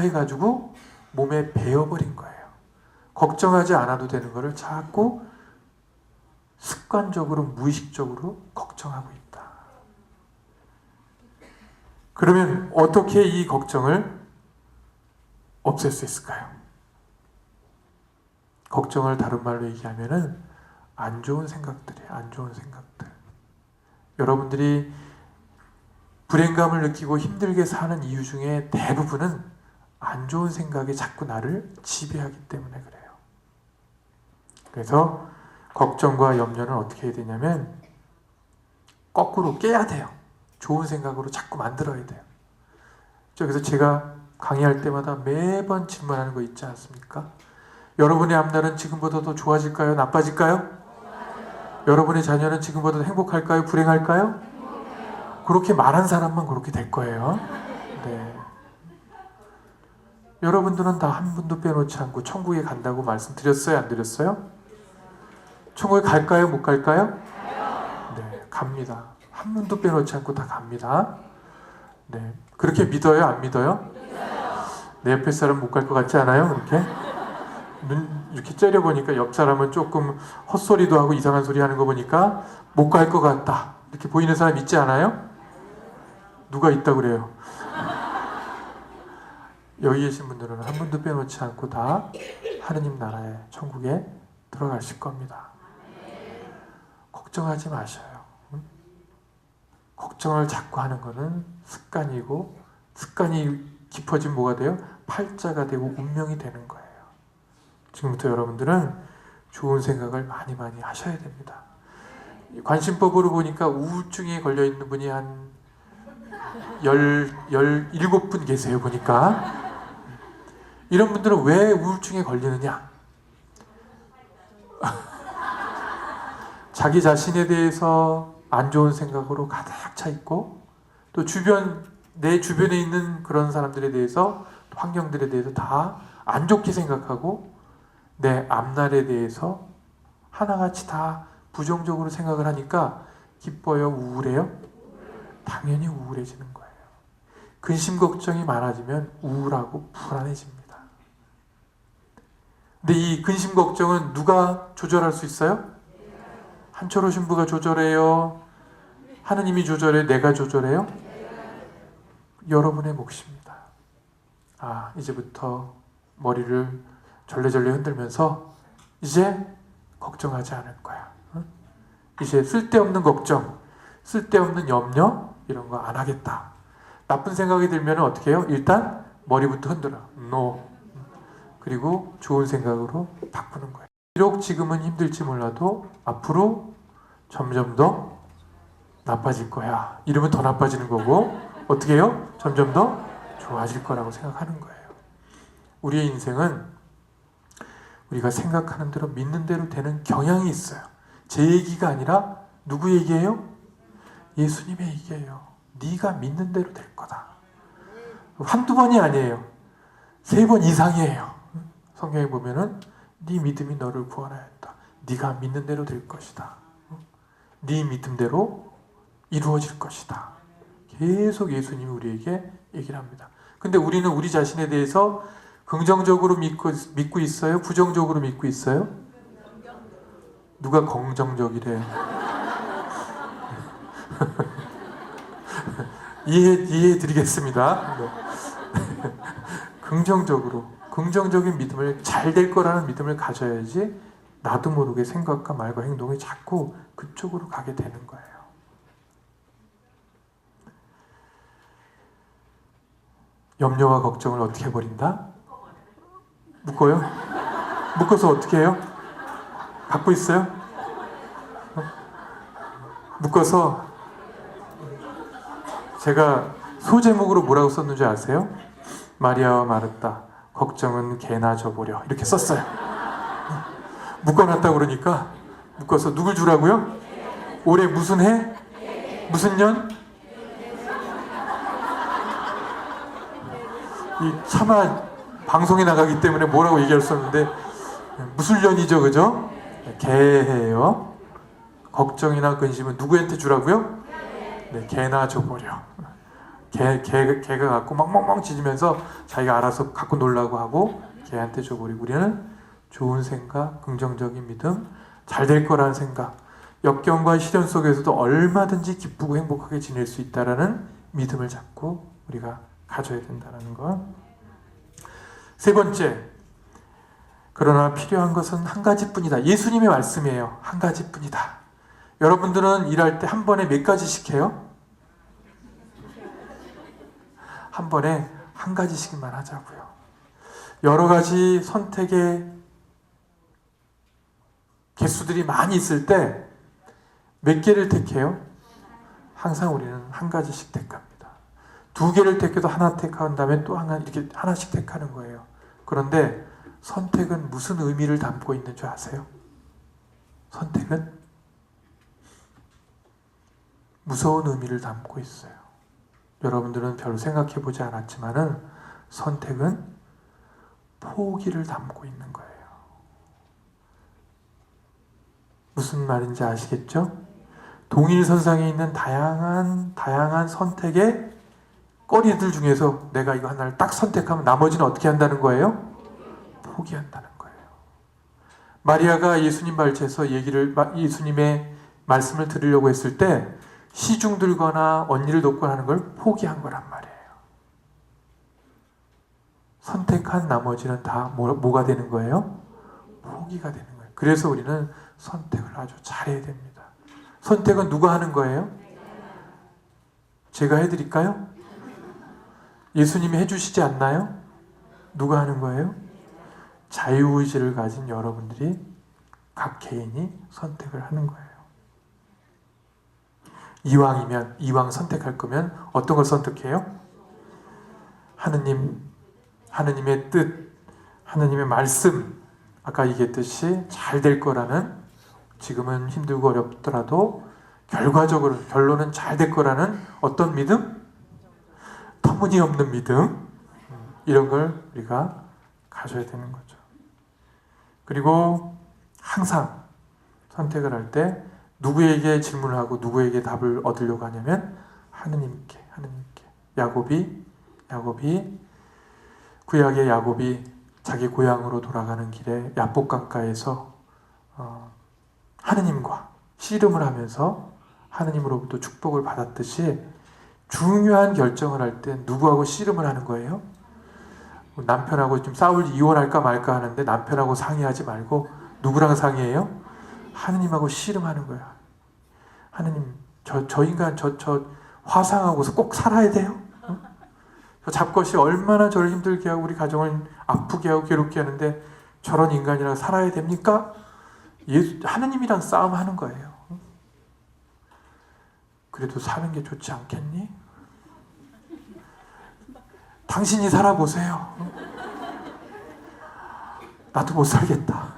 해가지고 몸에 배어버린 거예요. 걱정하지 않아도 되는 거를 자꾸 습관적으로, 무의식적으로 걱정하고 있다. 그러면 어떻게 이 걱정을 없앨 수 있을까요? 걱정을 다른 말로 얘기하면은 안 좋은 생각들이에요. 안 좋은 생각들. 여러분들이 불행감을 느끼고 힘들게 사는 이유 중에 대부분은 안 좋은 생각이 자꾸 나를 지배하기 때문에 그래요. 그래서 걱정과 염려는 어떻게 해야 되냐면 거꾸로 깨야 돼요. 좋은 생각으로 자꾸 만들어야 돼요. 그래서 제가 강의할 때마다 매번 질문하는 거 있지 않습니까? 여러분의 앞날은 지금보다 더 좋아질까요? 나빠질까요? 여러분의 자녀는 지금보다 더 행복할까요? 불행할까요? 그렇게 말한 사람만 그렇게 될 거예요. 네. 여러분들은 다 한 분도 빼놓지 않고 천국에 간다고 말씀드렸어요? 안 드렸어요? 천국에 갈까요? 못 갈까요? 네, 갑니다. 한 분도 빼놓지 않고 다 갑니다. 네, 그렇게 믿어요? 안 믿어요? 내 옆에 사람 못 갈 것 같지 않아요? 그렇게? 눈 이렇게 째려보니까 옆 사람은 조금 헛소리도 하고 이상한 소리 하는 거 보니까 못 갈 것 같다. 이렇게 보이는 사람 있지 않아요? 누가 있다 그래요? 여기 계신 분들은 한 분도 빼놓지 않고 다 하느님 나라의 천국에 들어가실 겁니다. 걱정하지 마셔요. 걱정을 자꾸 하는 거는 습관이고, 습관이 깊어지면 뭐가 돼요? 팔자가 되고 운명이 되는 거예요. 지금부터 여러분들은 좋은 생각을 많이 하셔야 됩니다. 관심법으로 보니까 우울증에 걸려있는 분이 한 17분 계세요, 보니까. 이런 분들은 왜 우울증에 걸리느냐? 자기 자신에 대해서 안 좋은 생각으로 가득 차 있고, 또 내 주변에 있는 그런 사람들에 대해서, 환경들에 대해서 다 안 좋게 생각하고, 내 앞날에 대해서 하나같이 다 부정적으로 생각을 하니까 기뻐요? 우울해요? 당연히 우울해지는 거예요. 근심 걱정이 많아지면 우울하고 불안해집니다. 근데 이 근심 걱정은 누가 조절할 수 있어요? 한철호 신부가 조절해요? 하느님이 조절해요? 내가 조절해요? 여러분의 몫입니다. 아, 이제부터 머리를 절레절레 흔들면서 이제 걱정하지 않을 거야. 응? 이제 쓸데없는 걱정, 쓸데없는 염려 이런 거 안 하겠다. 나쁜 생각이 들면 어떻게 해요? 일단 머리부터 흔들어. No. 그리고 좋은 생각으로 바꾸는 거예요. 비록 지금은 힘들지 몰라도 앞으로 점점 더 나빠질 거야. 이러면 더 나빠지는 거고, 어떻게 해요? 점점 더 좋아질 거라고 생각하는 거예요. 우리의 인생은 우리가 생각하는 대로 믿는 대로 되는 경향이 있어요. 제 얘기가 아니라 누구 얘기예요? 예수님의 얘기예요. 네가 믿는 대로 될 거다. 한두 번이 아니에요. 3번 이상이에요. 성경에 보면은 네 믿음이 너를 구원하였다. 네가 믿는 대로 될 것이다. 네 믿음대로 이루어질 것이다. 계속 예수님이 우리에게 얘기를 합니다. 근데 우리는 우리 자신에 대해서 긍정적으로 믿고 있어요? 부정적으로 믿고 있어요? 누가 긍정적이래요? 이해해 드리겠습니다. 네. 긍정적인 믿음을, 잘 될 거라는 믿음을 가져야지 나도 모르게 생각과 말과 행동이 자꾸 그쪽으로 가게 되는 거예요. 염려와 걱정을 어떻게 해버린다? 묶어요? 묶어서 어떻게 해요? 갖고 있어요? 묶어서 제가 소제목으로 뭐라고 썼는지 아세요? 마리아와 마르타, 걱정은 개나 줘보려, 이렇게 썼어요. 묶어놨다고 그러니까 묶어서 누굴 주라고요? 올해 무슨 해? 무슨 년? 이 차마 방송에 나가기 때문에 뭐라고 얘기할 수 없는데 무슨 년이죠, 그죠? 개해요. 걱정이나 근심은 누구한테 주라고요? 네, 개나 줘보려. 개가 갖고 막 멍멍 짖으면서 자기가 알아서 갖고 놀라고 하고 개한테 줘버리고, 우리는 좋은 생각, 긍정적인 믿음, 잘 될 거라는 생각, 역경과 시련 속에서도 얼마든지 기쁘고 행복하게 지낼 수 있다라는 믿음을 자꾸 우리가 가져야 된다는 것. 세 번째, 그러나 필요한 것은 한 가지뿐이다. 예수님의 말씀이에요. 한 가지뿐이다. 여러분들은 일할 때 한 번에 몇 가지씩 해요? 한 번에 한 가지씩만 하자고요. 여러 가지 선택의 개수들이 많이 있을 때 몇 개를 택해요? 항상 우리는 한 가지씩 택합니다. 두 개를 택해도 하나 택한 다음에 또 하나, 이렇게 하나씩 택하는 거예요. 그런데 선택은 무슨 의미를 담고 있는 줄 아세요? 선택은 무서운 의미를 담고 있어요. 여러분들은 별로 생각해 보지 않았지만은 선택은 포기를 담고 있는 거예요. 무슨 말인지 아시겠죠? 동일선상에 있는 다양한 선택의 거리들 중에서 내가 이거 하나를 딱 선택하면 나머지는 어떻게 한다는 거예요? 포기한다는 거예요. 마리아가 예수님 발치에서 예수님의 말씀을 들으려고 했을 때 시중 들거나 언니를 돕거나 하는 걸 포기한 거란 말이에요. 선택한 나머지는 다 뭐가 되는 거예요? 포기가 되는 거예요. 그래서 우리는 선택을 아주 잘해야 됩니다. 선택은 누가 하는 거예요? 제가 해드릴까요? 예수님이 해주시지 않나요? 누가 하는 거예요? 자유의지를 가진 여러분들이 각 개인이 선택을 하는 거예요. 이왕 선택할 거면 어떤 걸 선택해요? 하느님의 뜻, 하느님의 말씀, 아까 얘기했듯이 잘 될 거라는, 지금은 힘들고 어렵더라도 결과적으로 결론은 잘 될 거라는 어떤 믿음? 터무니없는 믿음, 이런 걸 우리가 가져야 되는 거죠. 그리고 항상 선택을 할 때 누구에게 질문을 하고 누구에게 답을 얻으려고 하냐면 하느님께. 야곱이 구약의 야곱이 자기 고향으로 돌아가는 길에 야복 강가에서 하느님과 씨름을 하면서 하느님으로부터 축복을 받았듯이 중요한 결정을 할 때 누구하고 씨름을 하는 거예요? 남편하고 좀 이혼할까 말까 하는데 남편하고 상의하지 말고 누구랑 상의해요? 하느님하고 씨름하는 거야. 하느님, 저 인간 저 화상하고서 꼭 살아야 돼요? 응? 저 잡것이 얼마나 저를 힘들게 하고 우리 가정을 아프게 하고 괴롭게 하는데 저런 인간이랑 살아야 됩니까? 하느님이랑 싸움하는 거예요. 그래도 사는 게 좋지 않겠니? 당신이 살아보세요. 나도 못 살겠다.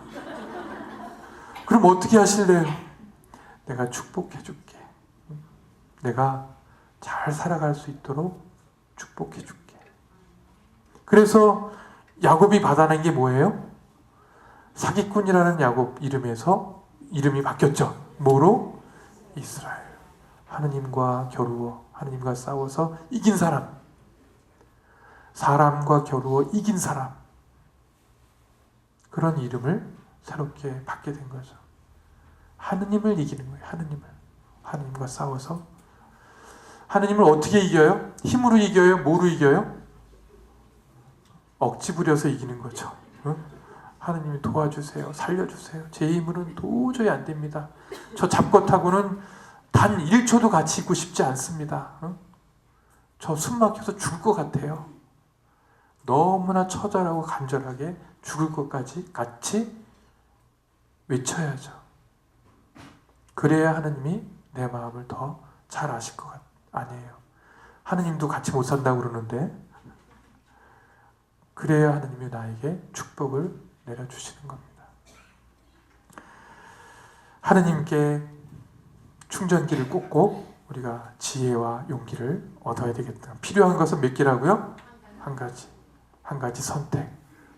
그럼 어떻게 하실래요? 내가 축복해 줄게. 내가 잘 살아갈 수 있도록 축복해 줄게. 그래서 야곱이 받아낸 게 뭐예요? 사기꾼이라는 야곱 이름에서 이름이 바뀌었죠. 뭐로? 이스라엘. 하느님과 겨루어, 하느님과 싸워서 이긴 사람. 사람과 겨루어 이긴 사람. 그런 이름을 새롭게 받게 된 거죠. 하느님을 이기는 거예요. 하느님과 싸워서 하느님을 어떻게 이겨요? 힘으로 이겨요? 뭐로 이겨요? 억지 부려서 이기는 거죠. 응? 하느님이 도와주세요. 살려주세요. 제 힘으로는 도저히 안 됩니다. 저 잡것하고는 단 1초도 같이 있고 싶지 않습니다. 응? 저 숨 막혀서 죽을 것 같아요. 너무나 처절하고 간절하게 죽을 것까지 같이 외쳐야죠. 그래야 하느님이 내 마음을 더 잘 아실 것 아니에요. 하느님도 같이 못 산다고 그러는데 그래야 하느님이 나에게 축복을 내려주시는 겁니다. 하느님께 충전기를 꽂고 우리가 지혜와 용기를 얻어야 되겠다. 필요한 것은 몇 개라고요? 한 가지. 한 가지 선택.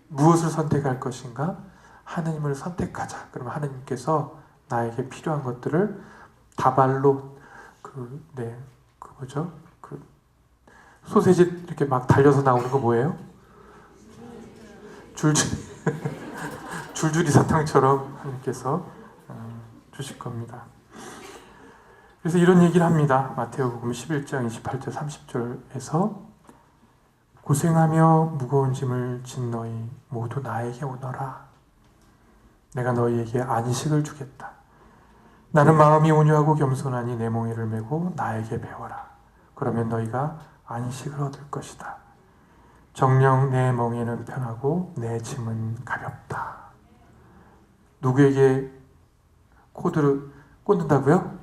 무엇을 선택할 것인가? 하느님을 선택하자. 그러면 하느님께서 나에게 필요한 것들을 다발로 소세지 이렇게 막 달려서 나오는 거 뭐예요? 줄줄이 사탕처럼 하느님께서 주실 겁니다. 그래서 이런 얘기를 합니다. 마태복음 11장 28절 30절에서 고생하며 무거운 짐을 진 너희 모두 나에게 오너라. 내가 너희에게 안식을 주겠다. 나는 마음이 온유하고 겸손하니 내 몽에를 메고 나에게 배워라. 그러면 너희가 안식을 얻을 것이다. 정녕 내 멍에는 편하고 내 짐은 가볍다. 누구에게 코드를 꽂는다고요?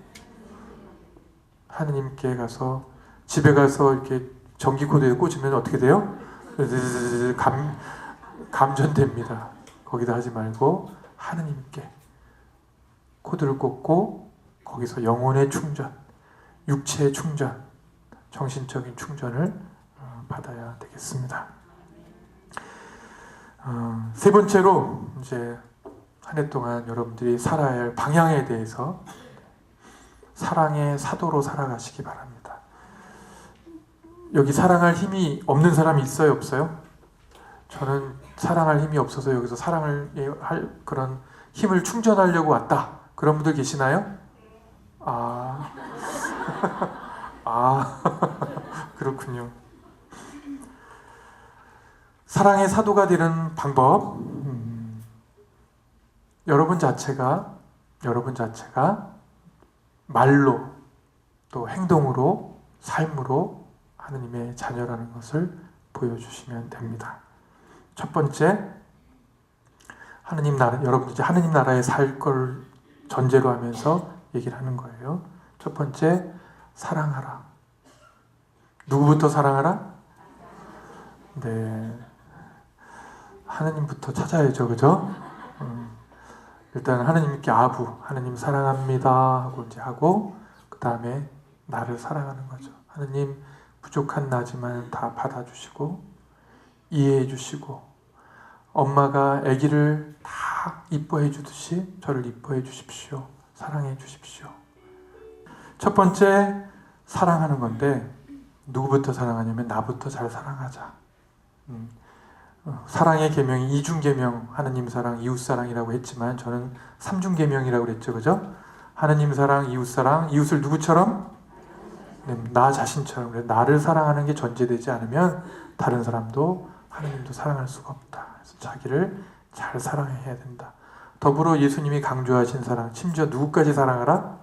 하느님께 가서 집에 가서 이렇게 전기 코드에 꽂으면 어떻게 돼요? 감전됩니다. 거기다 하지 말고 하느님께 코드를 꽂고 거기서 영혼의 충전, 육체의 충전, 정신적인 충전을 받아야 되겠습니다. 세 번째로 이제 한 해 동안 여러분들이 살아야 할 방향에 대해서 사랑의 사도로 살아가시기 바랍니다. 여기 사랑할 힘이 없는 사람이 있어요, 없어요? 저는 사랑할 힘이 없어서 여기서 사랑을 할 그런 힘을 충전하려고 왔다. 그런 분들 계시나요? 그렇군요. 사랑의 사도가 되는 방법, 여러분 자체가 말로 또 행동으로 삶으로 하느님의 자녀라는 것을 보여주시면 됩니다. 첫 번째, 하느님 나라, 여러분 이제 하느님 나라에 살 걸 전제로 하면서 얘기를 하는 거예요. 첫 번째, 사랑하라. 누구부터 사랑하라? 네, 하느님부터 찾아야죠, 그죠? 일단 하느님께 아부, 하느님 사랑합니다 하고 이제 하고 그 다음에 나를 사랑하는 거죠. 하느님 부족한 나지만 다 받아주시고 이해해 주시고 엄마가 아기를 다 이뻐해 주듯이 저를 이뻐해 주십시오. 사랑해 주십시오. 첫 번째 사랑하는 건데 누구부터 사랑하냐면 나부터 잘 사랑하자. 사랑의 계명이 이중계명, 하느님 사랑, 이웃 사랑이라고 했지만 저는 삼중계명이라고 그랬죠. 그죠? 하느님 사랑, 이웃 사랑, 이웃을 누구처럼? 네, 나 자신처럼. 나를 사랑하는 게 전제되지 않으면 다른 사람도 하느님도 사랑할 수가 없다. 그래서 자기를 잘 사랑해야 된다. 더불어 예수님이 강조하신 사랑, 심지어 누구까지 사랑하라?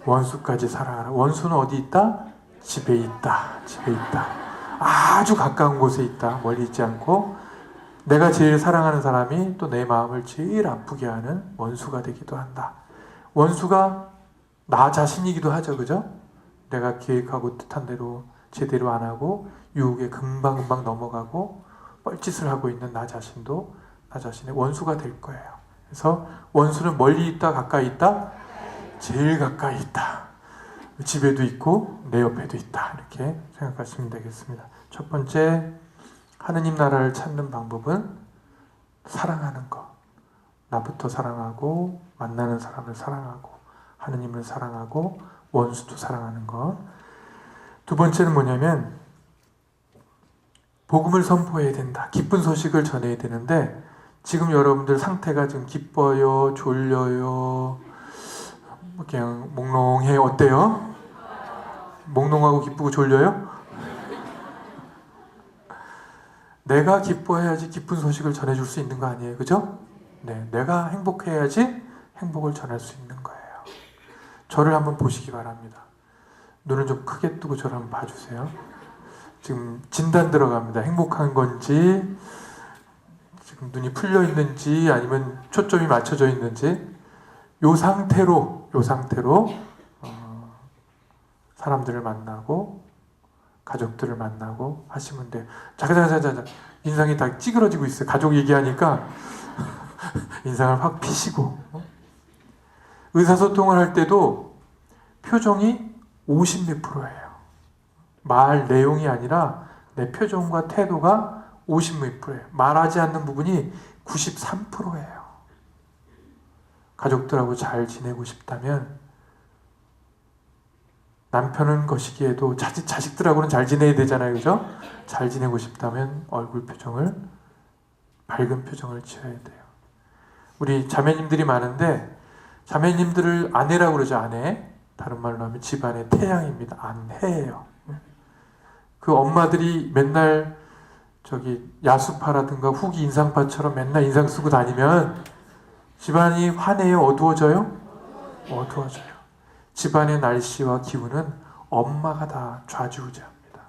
원수까지 사랑하라. 원수는 어디 있다? 집에 있다. 집에 있다. 아주 가까운 곳에 있다. 멀리 있지 않고 내가 제일 사랑하는 사람이 또 내 마음을 제일 아프게 하는 원수가 되기도 한다. 원수가 나 자신이기도 하죠. 그죠? 내가 계획하고 뜻한 대로 제대로 안 하고 유혹에 금방금방 넘어가고 뻘짓을 하고 있는 나 자신도 나 자신의 원수가 될 거예요. 그래서 원수는 멀리 있다 가까이 있다? 제일 가까이 있다. 집에도 있고 내 옆에도 있다. 이렇게 생각하시면 되겠습니다. 첫 번째, 하느님 나라를 찾는 방법은 사랑하는 것. 나부터 사랑하고 만나는 사람을 사랑하고 하느님을 사랑하고 원수도 사랑하는 것. 두 번째는 뭐냐면 복음을 선포해야 된다. 기쁜 소식을 전해야 되는데 지금 여러분들 상태가 지금 기뻐요, 졸려요, 그냥 몽롱해요. 어때요? 몽롱하고 기쁘고 졸려요? 내가 기뻐해야지 기쁜 소식을 전해줄 수 있는 거 아니에요, 그죠? 네, 내가 행복해야지 행복을 전할 수 있는 거예요. 저를 한번 보시기 바랍니다. 눈을 좀 크게 뜨고 저를 한번 봐주세요. 지금 진단 들어갑니다. 행복한 건지, 지금 눈이 풀려 있는지, 아니면 초점이 맞춰져 있는지. 요 상태로 사람들을 만나고 가족들을 만나고 하시면 돼요. 자자자자자 인상이 다 찌그러지고 있어요. 가족 얘기하니까 인상을 확 피시고. 의사소통을 할 때도 표정이 50몇 %예요. 말 내용이 아니라 내 표정과 태도가 50몇 %예요. 말하지 않는 부분이 93%예요. 가족들하고 잘 지내고 싶다면, 남편은 거시기에도 자식들하고는 잘 지내야 되잖아요, 그죠? 잘 지내고 싶다면 얼굴 표정을, 밝은 표정을 지어야 돼요. 우리 자매님들이 많은데, 자매님들을 아내라고 그러죠. 아내. 다른 말로 하면 집안의 태양입니다. 아내예요. 그 엄마들이 맨날 야수파라든가 후기 인상파처럼 맨날 인상 쓰고 다니면 집안이 환해요? 어두워져요? 어두워져요. 집안의 날씨와 기운은 엄마가 다 좌지우지합니다.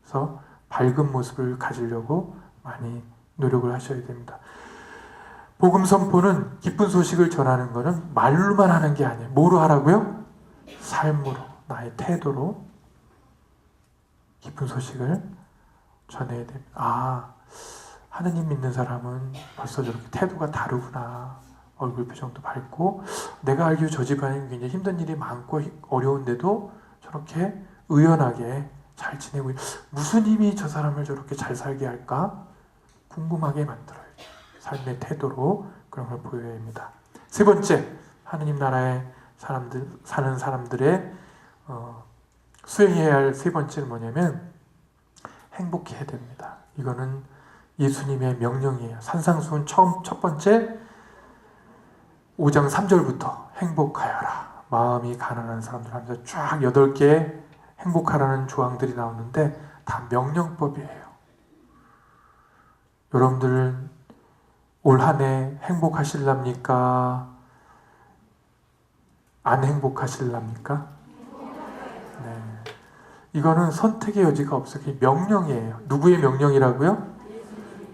그래서 밝은 모습을 가지려고 많이 노력을 하셔야 됩니다. 복음 선포는, 기쁜 소식을 전하는 것은 말로만 하는 게 아니에요. 뭐로 하라고요? 삶으로, 나의 태도로 기쁜 소식을 전해야 됩니다. 아, 하느님 믿는 사람은 벌써 저렇게 태도가 다르구나. 얼굴 표정도 밝고, 내가 알기로 저 집안에 굉장히 힘든 일이 많고 어려운데도 저렇게 의연하게 잘 지내고, 무슨 힘이 저 사람을 저렇게 잘 살게 할까? 궁금하게 만들어요. 삶의 태도로 그런 걸 보여야 합니다. 세 번째, 하느님 나라에 사는 사람들의 수행해야 할 세 번째는 뭐냐면 행복해야 됩니다. 이거는 예수님의 명령이에요. 산상수훈 첫 번째 5장 3절부터 행복하여라. 마음이 가난한 사람들 하면서 쫙 8개의 행복하라는 조항들이 나오는데 다 명령법이에요. 여러분들 올 한 해 행복하실랍니까? 안 행복하실랍니까? 네. 이거는 선택의 여지가 없어요. 그게 명령이에요. 누구의 명령이라고요?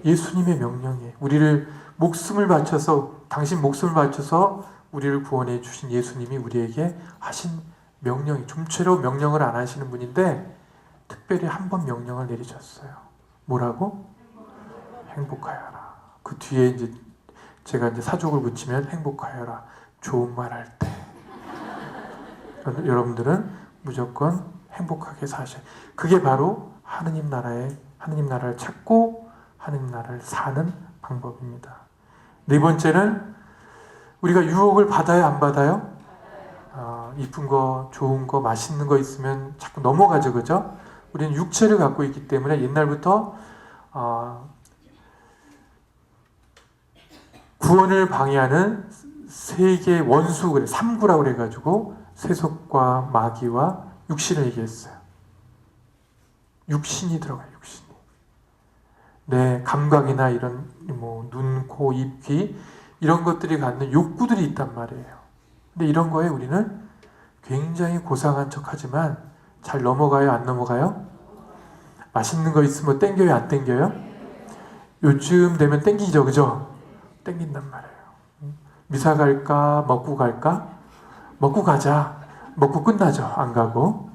예수님의 명령이에요. 우리를 목숨을 바쳐서, 당신 목숨을 바쳐서 우리를 구원해 주신 예수님이 우리에게 하신 명령이, 좀처럼 명령을 안 하시는 분인데 특별히 한 번 명령을 내리셨어요. 뭐라고? 행복하여라. 그 뒤에 제가 사족을 붙이면 행복하여라. 좋은 말 할 때. 여러분들은 무조건 행복하게 사셔야 돼요. 그게 바로 하느님 나라를 찾고 하느님 나라를 사는 방법입니다. 네 번째는 우리가 유혹을 받아요, 안 받아요? 이쁜 거, 좋은 거, 맛있는 거 있으면 자꾸 넘어가죠, 그죠? 우리는 육체를 갖고 있기 때문에 옛날부터 구원을 방해하는 세 개의 원수, 그래, 삼구라고 그래가지고 세속과 마귀와 육신을 얘기했어요. 육신이 들어가요, 육신이. 내 감각이나 이런 눈, 코, 입, 귀 이런 것들이 갖는 욕구들이 있단 말이에요. 근데 이런 거에 우리는 굉장히 고상한 척하지만 잘 넘어가요, 안 넘어가요? 맛있는 거 있으면 땡겨요, 안 땡겨요? 요즘 되면 땡기죠, 그죠? 땡긴단 말이에요. 미사 갈까? 먹고 갈까? 먹고 가자. 먹고 끝나죠, 안 가고.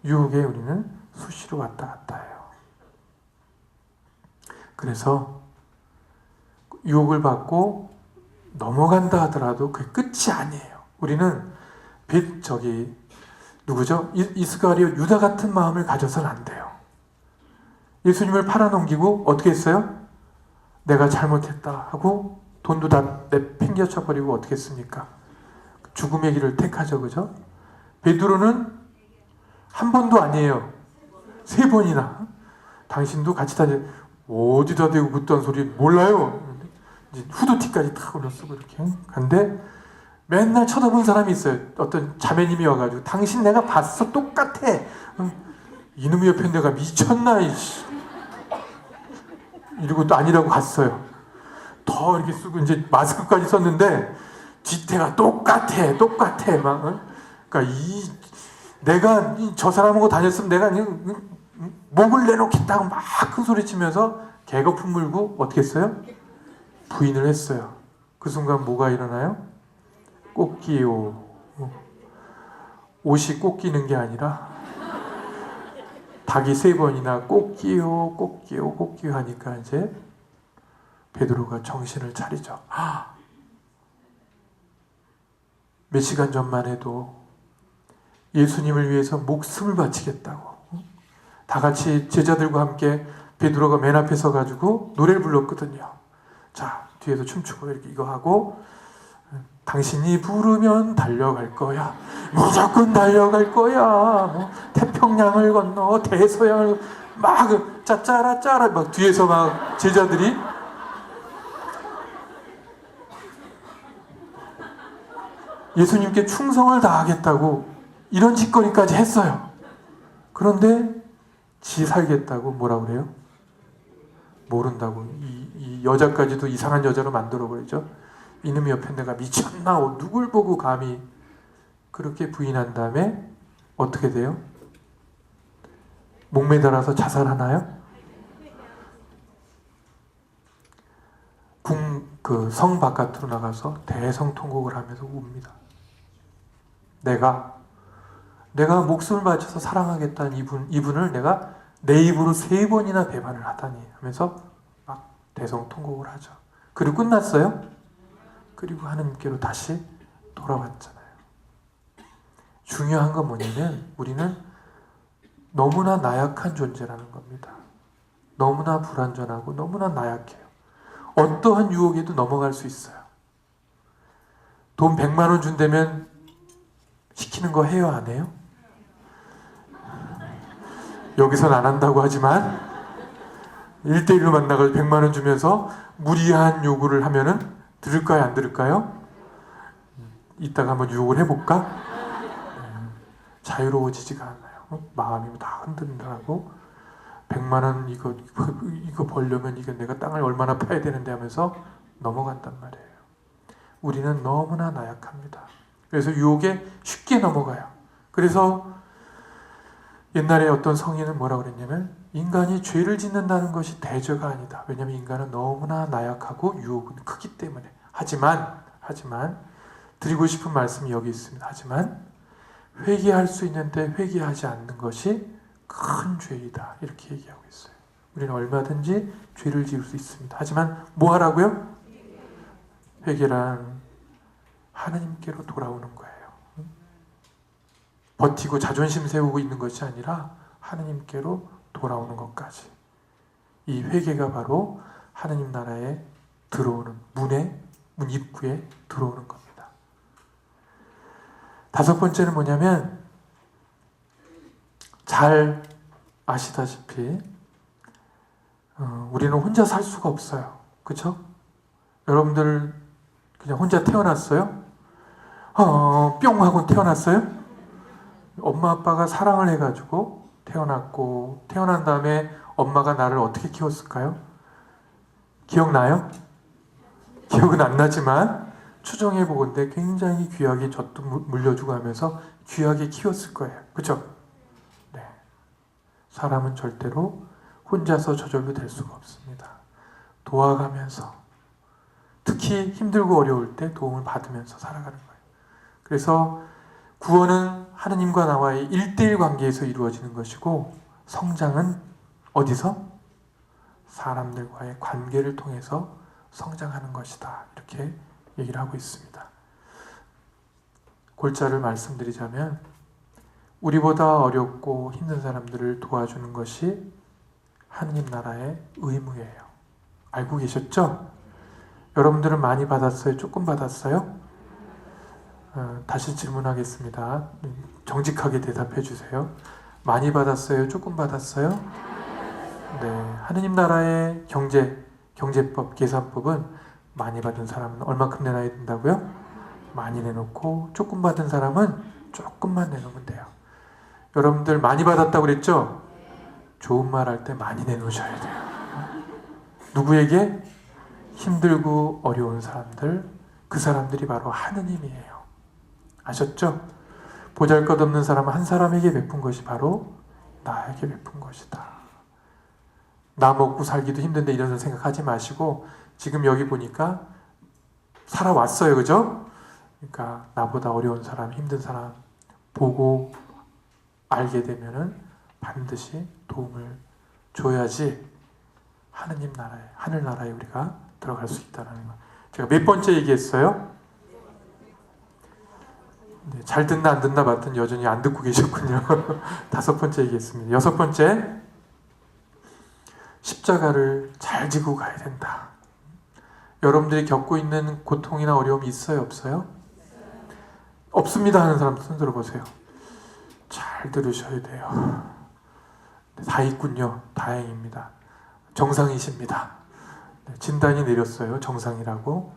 유혹에 우리는 수시로 왔다 갔다 해요. 그래서 유혹을 받고 넘어간다 하더라도 그게 끝이 아니에요. 우리는 누구죠? 이스가리오 유다 같은 마음을 가져서는 안 돼요. 예수님을 팔아넘기고 어떻게 했어요? 내가 잘못했다 하고 돈도 다 내팽개쳐 버리고 어떻게 했습니까? 죽음의 길을 택하죠, 그죠? 베드로는 한 번도 아니에요. 3번이나. 당신도 같이 다니, 어디다 대고 묻던 소리 몰라요. 이제 후드티까지 탁 올려쓰고 이렇게 간데 맨날 쳐다본 사람이 있어요. 어떤 자매님이 와가지고 당신 내가 봤어 똑같아. 이놈의 옆에 내가 미쳤나 이씨. 이러고 또 아니라고 갔어요. 더 이렇게 쓰고 이제 마스크까지 썼는데 뒤태가 똑같아 막. 그러니까 내가 저 사람하고 다녔으면 내가 목을 내놓겠다고 막 큰 소리 치면서 개거품 물고 어떻게 했어요? 부인을 했어요. 그 순간 뭐가 일어나요? 꽃기요. 옷이 꽃기는 게 아니라 닭이 3번이나 꽃기요 꽃기요 꽃기요 하니까 이제 베드로가 정신을 차리죠. 몇 시간 전만 해도 예수님을 위해서 목숨을 바치겠다고 다 같이 제자들과 함께 베드로가 맨 앞에 서가지고 노래를 불렀거든요. 자, 뒤에서 춤추고 이렇게 이거 하고 당신이 부르면 달려갈 거야. 무조건 달려갈 거야. 뭐 태평양을 건너 대서양을 막 짜짜라 막 뒤에서 막 제자들이 예수님께 충성을 다하겠다고 이런 짓거리까지 했어요. 그런데 지 살겠다고 뭐라 그래요? 모른다고. 이 여자까지도 이상한 여자로 만들어버리죠. 이놈의 옆에 내가 미쳤나? 누굴 보고 감히 그렇게 부인한 다음에 어떻게 돼요? 목매달아서 자살하나요? 성 바깥으로 나가서 대성통곡을 하면서 웁니다. 내가 목숨을 바쳐서 사랑하겠다는 이분을 내가 내 입으로 3번이나 배반을 하다니 하면서 막 대성통곡을 하죠. 그리고 끝났어요. 그리고 하나님께로 다시 돌아왔잖아요. 중요한 건 뭐냐면 우리는 너무나 나약한 존재라는 겁니다. 너무나 불완전하고 너무나 나약해요. 어떠한 유혹에도 넘어갈 수 있어요. 돈 100만 원 준다면 시키는 거 해요, 안 해요? 여기선 안 한다고 하지만 1대1로 만나서 100만 원 주면서 무리한 요구를 하면은 들을까요, 안 들을까요? 이따가 한번 유혹을 해볼까? 자유로워지지가 않아요. 마음이 다 흔들린다고 100만 원 이거 벌려면 이거 내가 땅을 얼마나 파야 되는데 하면서 넘어간단 말이에요. 우리는 너무나 나약합니다. 그래서 유혹에 쉽게 넘어가요. 그래서 옛날에 어떤 성인은 뭐라고 그랬냐면 인간이 죄를 짓는다는 것이 대죄가 아니다. 왜냐하면 인간은 너무나 나약하고 유혹은 크기 때문에. 하지만 드리고 싶은 말씀이 여기 있습니다. 하지만 회개할 수 있는데 회개하지 않는 것이 큰 죄이다. 이렇게 얘기하고 있어요. 우리는 얼마든지 죄를 지을 수 있습니다. 하지만 뭐 하라고요? 회개란 하나님께로 돌아오는 거예요. 버티고 자존심 세우고 있는 것이 아니라 하나님께로 돌아오는 것까지. 이 회개가 바로 하나님 나라에 들어오는 문 입구에 들어오는 겁니다. 5번째는 뭐냐면 잘 아시다시피 우리는 혼자 살 수가 없어요. 그렇죠? 여러분들 그냥 혼자 태어났어요? 뿅 하고 태어났어요? 엄마 아빠가 사랑을 해가지고 태어났고 태어난 다음에 엄마가 나를 어떻게 키웠을까요? 기억나요? 기억은 안 나지만 추정해 보건대 굉장히 귀하게 젖도 물려주고 하면서 귀하게 키웠을 거예요. 그렇죠? 네. 사람은 절대로 혼자서 저절로 될 수가 없습니다. 도와가면서 특히 힘들고 어려울 때 도움을 받으면서 살아가는 거예요. 그래서 구원은 하나님과 나와의 1대1 관계에서 이루어지는 것이고 성장은 어디서? 사람들과의 관계를 통해서 성장하는 것이다. 이렇게 얘기를 하고 있습니다. 골자를 말씀드리자면 우리보다 어렵고 힘든 사람들을 도와주는 것이 하느님 나라의 의무예요. 알고 계셨죠? 여러분들은 많이 받았어요? 조금 받았어요? 다시 질문하겠습니다. 정직하게 대답해 주세요. 많이 받았어요? 조금 받았어요? 네, 하느님 나라의 경제법, 계산법은 많이 받은 사람은 얼마큼 내놔야 된다고요? 많이 내놓고, 조금 받은 사람은 조금만 내놓으면 돼요. 여러분들 많이 받았다고 그랬죠? 좋은 말 할 때 많이 내놓으셔야 돼요. 누구에게? 힘들고 어려운 사람들, 그 사람들이 바로 하느님이에요. 아셨죠? 보잘것없는 사람 한 사람에게 베푼 것이 바로 나에게 베푼 것이다. 나 먹고 살기도 힘든데 이런 생각하지 마시고, 지금 여기 보니까 살아왔어요. 그죠? 그러니까 나보다 어려운 사람, 힘든 사람 보고 알게 되면은 반드시 도움을 줘야지 하느님 나라에, 하늘나라에 우리가 들어갈 수 있다는 거. 제가 몇 번째 얘기했어요? 네, 잘 듣나 안 듣나 봤더니 여전히 안 듣고 계셨군요. 5번째 얘기했습니다. 6번째, 십자가를 잘 지고 가야 된다. 여러분들이 겪고 있는 고통이나 어려움이 있어요? 없어요? 없습니다 하는 사람 손 들어보세요. 잘 들으셔야 돼요. 다 있군요. 다행입니다. 정상이십니다. 진단이 내렸어요. 정상이라고.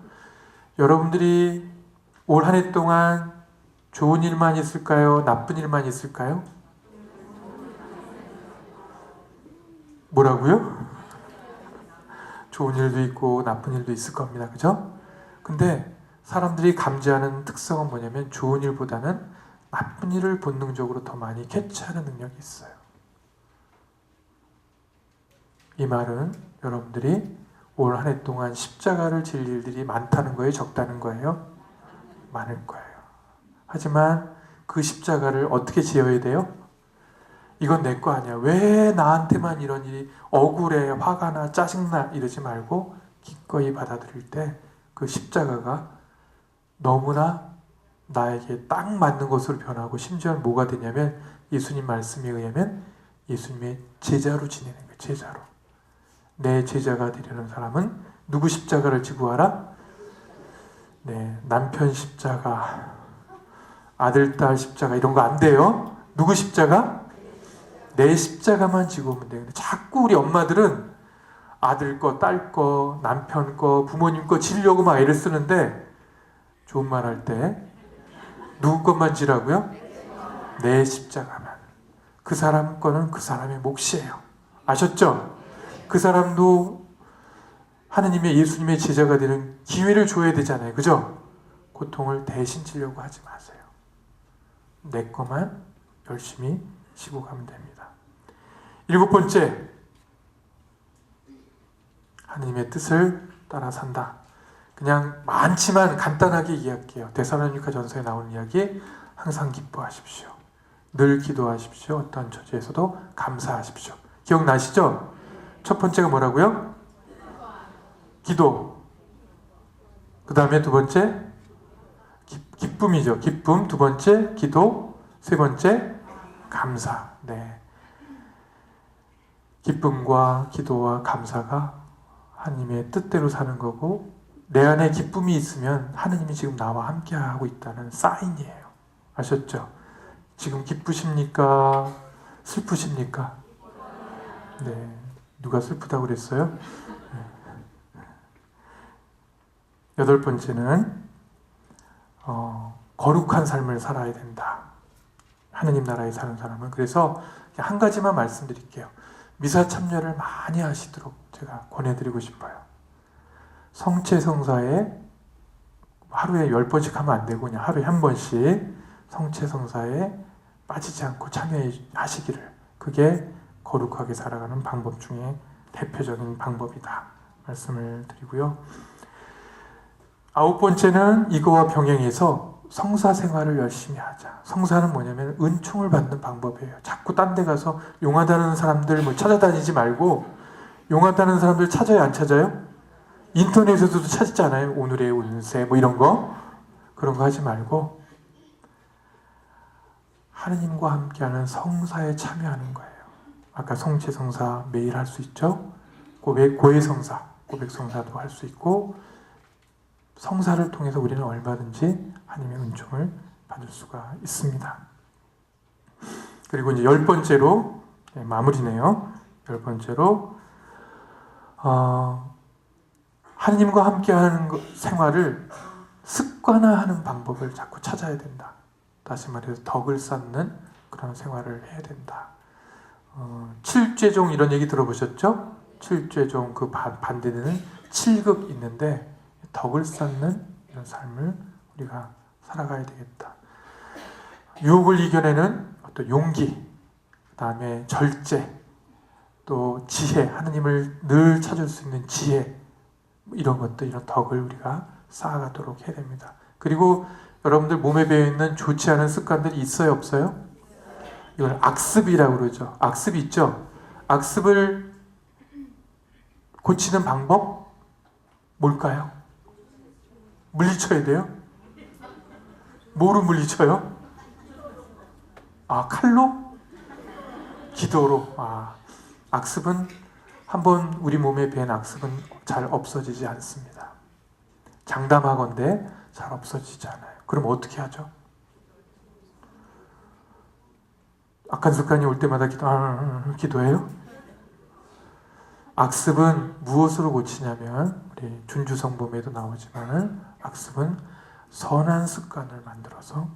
여러분들이 올 한 해 동안 좋은 일만 있을까요? 나쁜 일만 있을까요? 뭐라고요? 좋은 일도 있고 나쁜 일도 있을 겁니다. 그죠? 근데 사람들이 감지하는 특성은 뭐냐면 좋은 일보다는 나쁜 일을 본능적으로 더 많이 캐치하는 능력이 있어요. 이 말은 여러분들이 올 한 해 동안 십자가를 질 일들이 많다는 거예요? 적다는 거예요? 많을 거예요. 하지만 그 십자가를 어떻게 지어야 돼요? 이건 내 거 아니야. 왜 나한테만 이런 일이 억울해, 화가 나, 짜증나 이러지 말고 기꺼이 받아들일 때 그 십자가가 너무나 나에게 딱 맞는 것으로 변하고, 심지어는 뭐가 되냐면 예수님 말씀에 의하면 예수님의 제자로 지내는 거예요. 제자로. 내 제자가 되려는 사람은 누구 십자가를 지고 와라? 네, 남편 십자가, 아들, 딸 십자가 이런 거 안 돼요. 누구 십자가? 내 십자가만 지고 오면 돼요. 근데 자꾸 우리 엄마들은 아들 거, 딸 거, 남편 거, 부모님 거 지려고 막 애를 쓰는데, 좋은 말 할 때 누구 것만 지라고요? 내 십자가만. 그 사람 거는 그 사람의 몫이에요. 아셨죠? 그 사람도 하느님의, 예수님의 제자가 되는 기회를 줘야 되잖아요. 그죠? 고통을 대신 지려고 하지 마세요. 내 거만 열심히 지고 가면 됩니다. 7번째, 하느님의 뜻을 따라 산다. 그냥 많지만 간단하게 이야기해요. 데살로니가 전서에 나오는 이야기, 항상 기뻐하십시오. 늘 기도하십시오. 어떤 처지에서도 감사하십시오. 기억나시죠? 첫 번째가 뭐라고요? 기도. 그 다음에 두 번째 기쁨이죠. 기쁨. 두 번째 기도. 세 번째 감사. 네. 기쁨과 기도와 감사가 하나님의 뜻대로 사는 거고, 내 안에 기쁨이 있으면 하느님이 지금 나와 함께하고 있다는 사인이에요. 아셨죠? 지금 기쁘십니까? 슬프십니까? 네. 누가 슬프다고 그랬어요? 8번째는 거룩한 삶을 살아야 된다. 하느님 나라에 사는 사람은. 그래서 한 가지만 말씀드릴게요. 미사 참여를 많이 하시도록 제가 권해드리고 싶어요. 성체성사에 하루에 10번씩 하면 안 되고 그냥 하루에 한 번씩 성체성사에 빠지지 않고 참여하시기를. 그게 거룩하게 살아가는 방법 중에 대표적인 방법이다 말씀을 드리고요. 9번째는 이거와 병행해서 성사 생활을 열심히 하자. 성사는 뭐냐면 은총을 받는 방법이에요. 자꾸 딴 데 가서 용하다는 사람들 뭐 찾아다니지 말고, 용하다는 사람들 찾아요, 안 찾아요? 인터넷에서도 찾잖아요. 오늘의 운세 뭐 이런 거. 그런 거 하지 말고 하느님과 함께하는 성사에 참여하는 거예요. 아까 성체성사 매일 할 수 있죠. 고해성사, 고백성사도 할 수 있고, 성사를 통해서 우리는 얼마든지 하나님의 은총을 받을 수가 있습니다. 그리고 이제 10번째로 마무리네요. 10번째로 하나님과 함께하는 생활을 습관화하는 방법을 자꾸 찾아야 된다. 다시 말해서 덕을 쌓는 그런 생활을 해야 된다. 칠죄종 이런 얘기 들어보셨죠? 칠죄종 그 반대되는 칠극 있는데 덕을 쌓는 이런 삶을 우리가 살아가야 되겠다. 유혹을 이겨내는 어떤 용기, 그 다음에 절제, 또 지혜, 하느님을 늘 찾을 수 있는 지혜, 이런 것들, 이런 덕을 우리가 쌓아가도록 해야 됩니다. 그리고 여러분들 몸에 배어있는 좋지 않은 습관들이 있어요, 없어요? 이걸 악습이라고 그러죠. 악습이 있죠? 악습을 고치는 방법? 뭘까요? 물리쳐야 돼요? 뭐로 물리쳐요? 칼로? 기도로. 악습은 한번 우리 몸에 배인 악습은 잘 없어지지 않습니다. 장담하건대 잘 없어지지 않아요. 그럼 어떻게 하죠? 악한 습관이 올 때마다 기도해요? 악습은 무엇으로 고치냐면 우리 준주성범에도 나오지만 악습은 선한 습관을 만들어서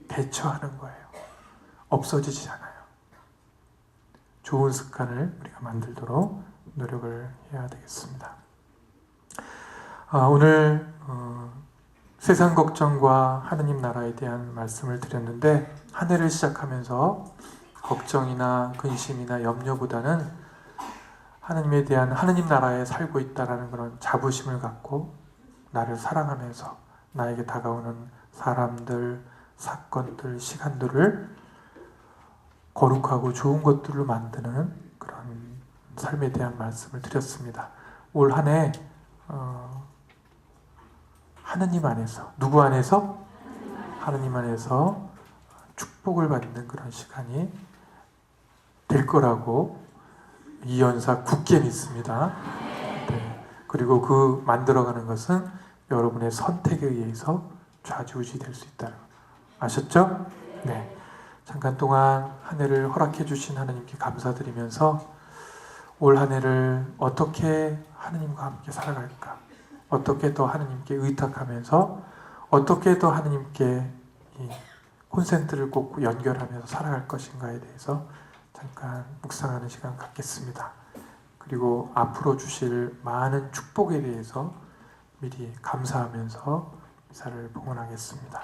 대처하는 거예요. 없어지지 않아요. 좋은 습관을 우리가 만들도록 노력을 해야 되겠습니다. 오늘 세상 걱정과 하느님 나라에 대한 말씀을 드렸는데 한 해를 시작하면서 걱정이나 근심이나 염려보다는 하느님에 대한 하느님 나라에 살고 있다라는 그런 자부심을 갖고 나를 사랑하면서 나에게 다가오는 사람들, 사건들, 시간들을 거룩하고 좋은 것들로 만드는 그런 삶에 대한 말씀을 드렸습니다. 올 한 해 하느님 안에서, 누구 안에서? 하느님 안에서 축복을 받는 그런 시간이 될 거라고 이연사 굳게 믿습니다. 네. 그리고 그 만들어가는 것은 여러분의 선택에 의해서 좌지우지 될 수 있다. 아셨죠? 네. 잠깐 동안 한 해를 허락해 주신 하나님께 감사드리면서 올 한 해를 어떻게 하느님과 함께 살아갈까? 어떻게 더 하느님께 의탁하면서 어떻게 더 하느님께 이 콘센트를 꽂고 연결하면서 살아갈 것인가에 대해서 잠깐 묵상하는 시간 갖겠습니다. 그리고 앞으로 주실 많은 축복에 대해서 미리 감사하면서 미사를 봉헌하겠습니다.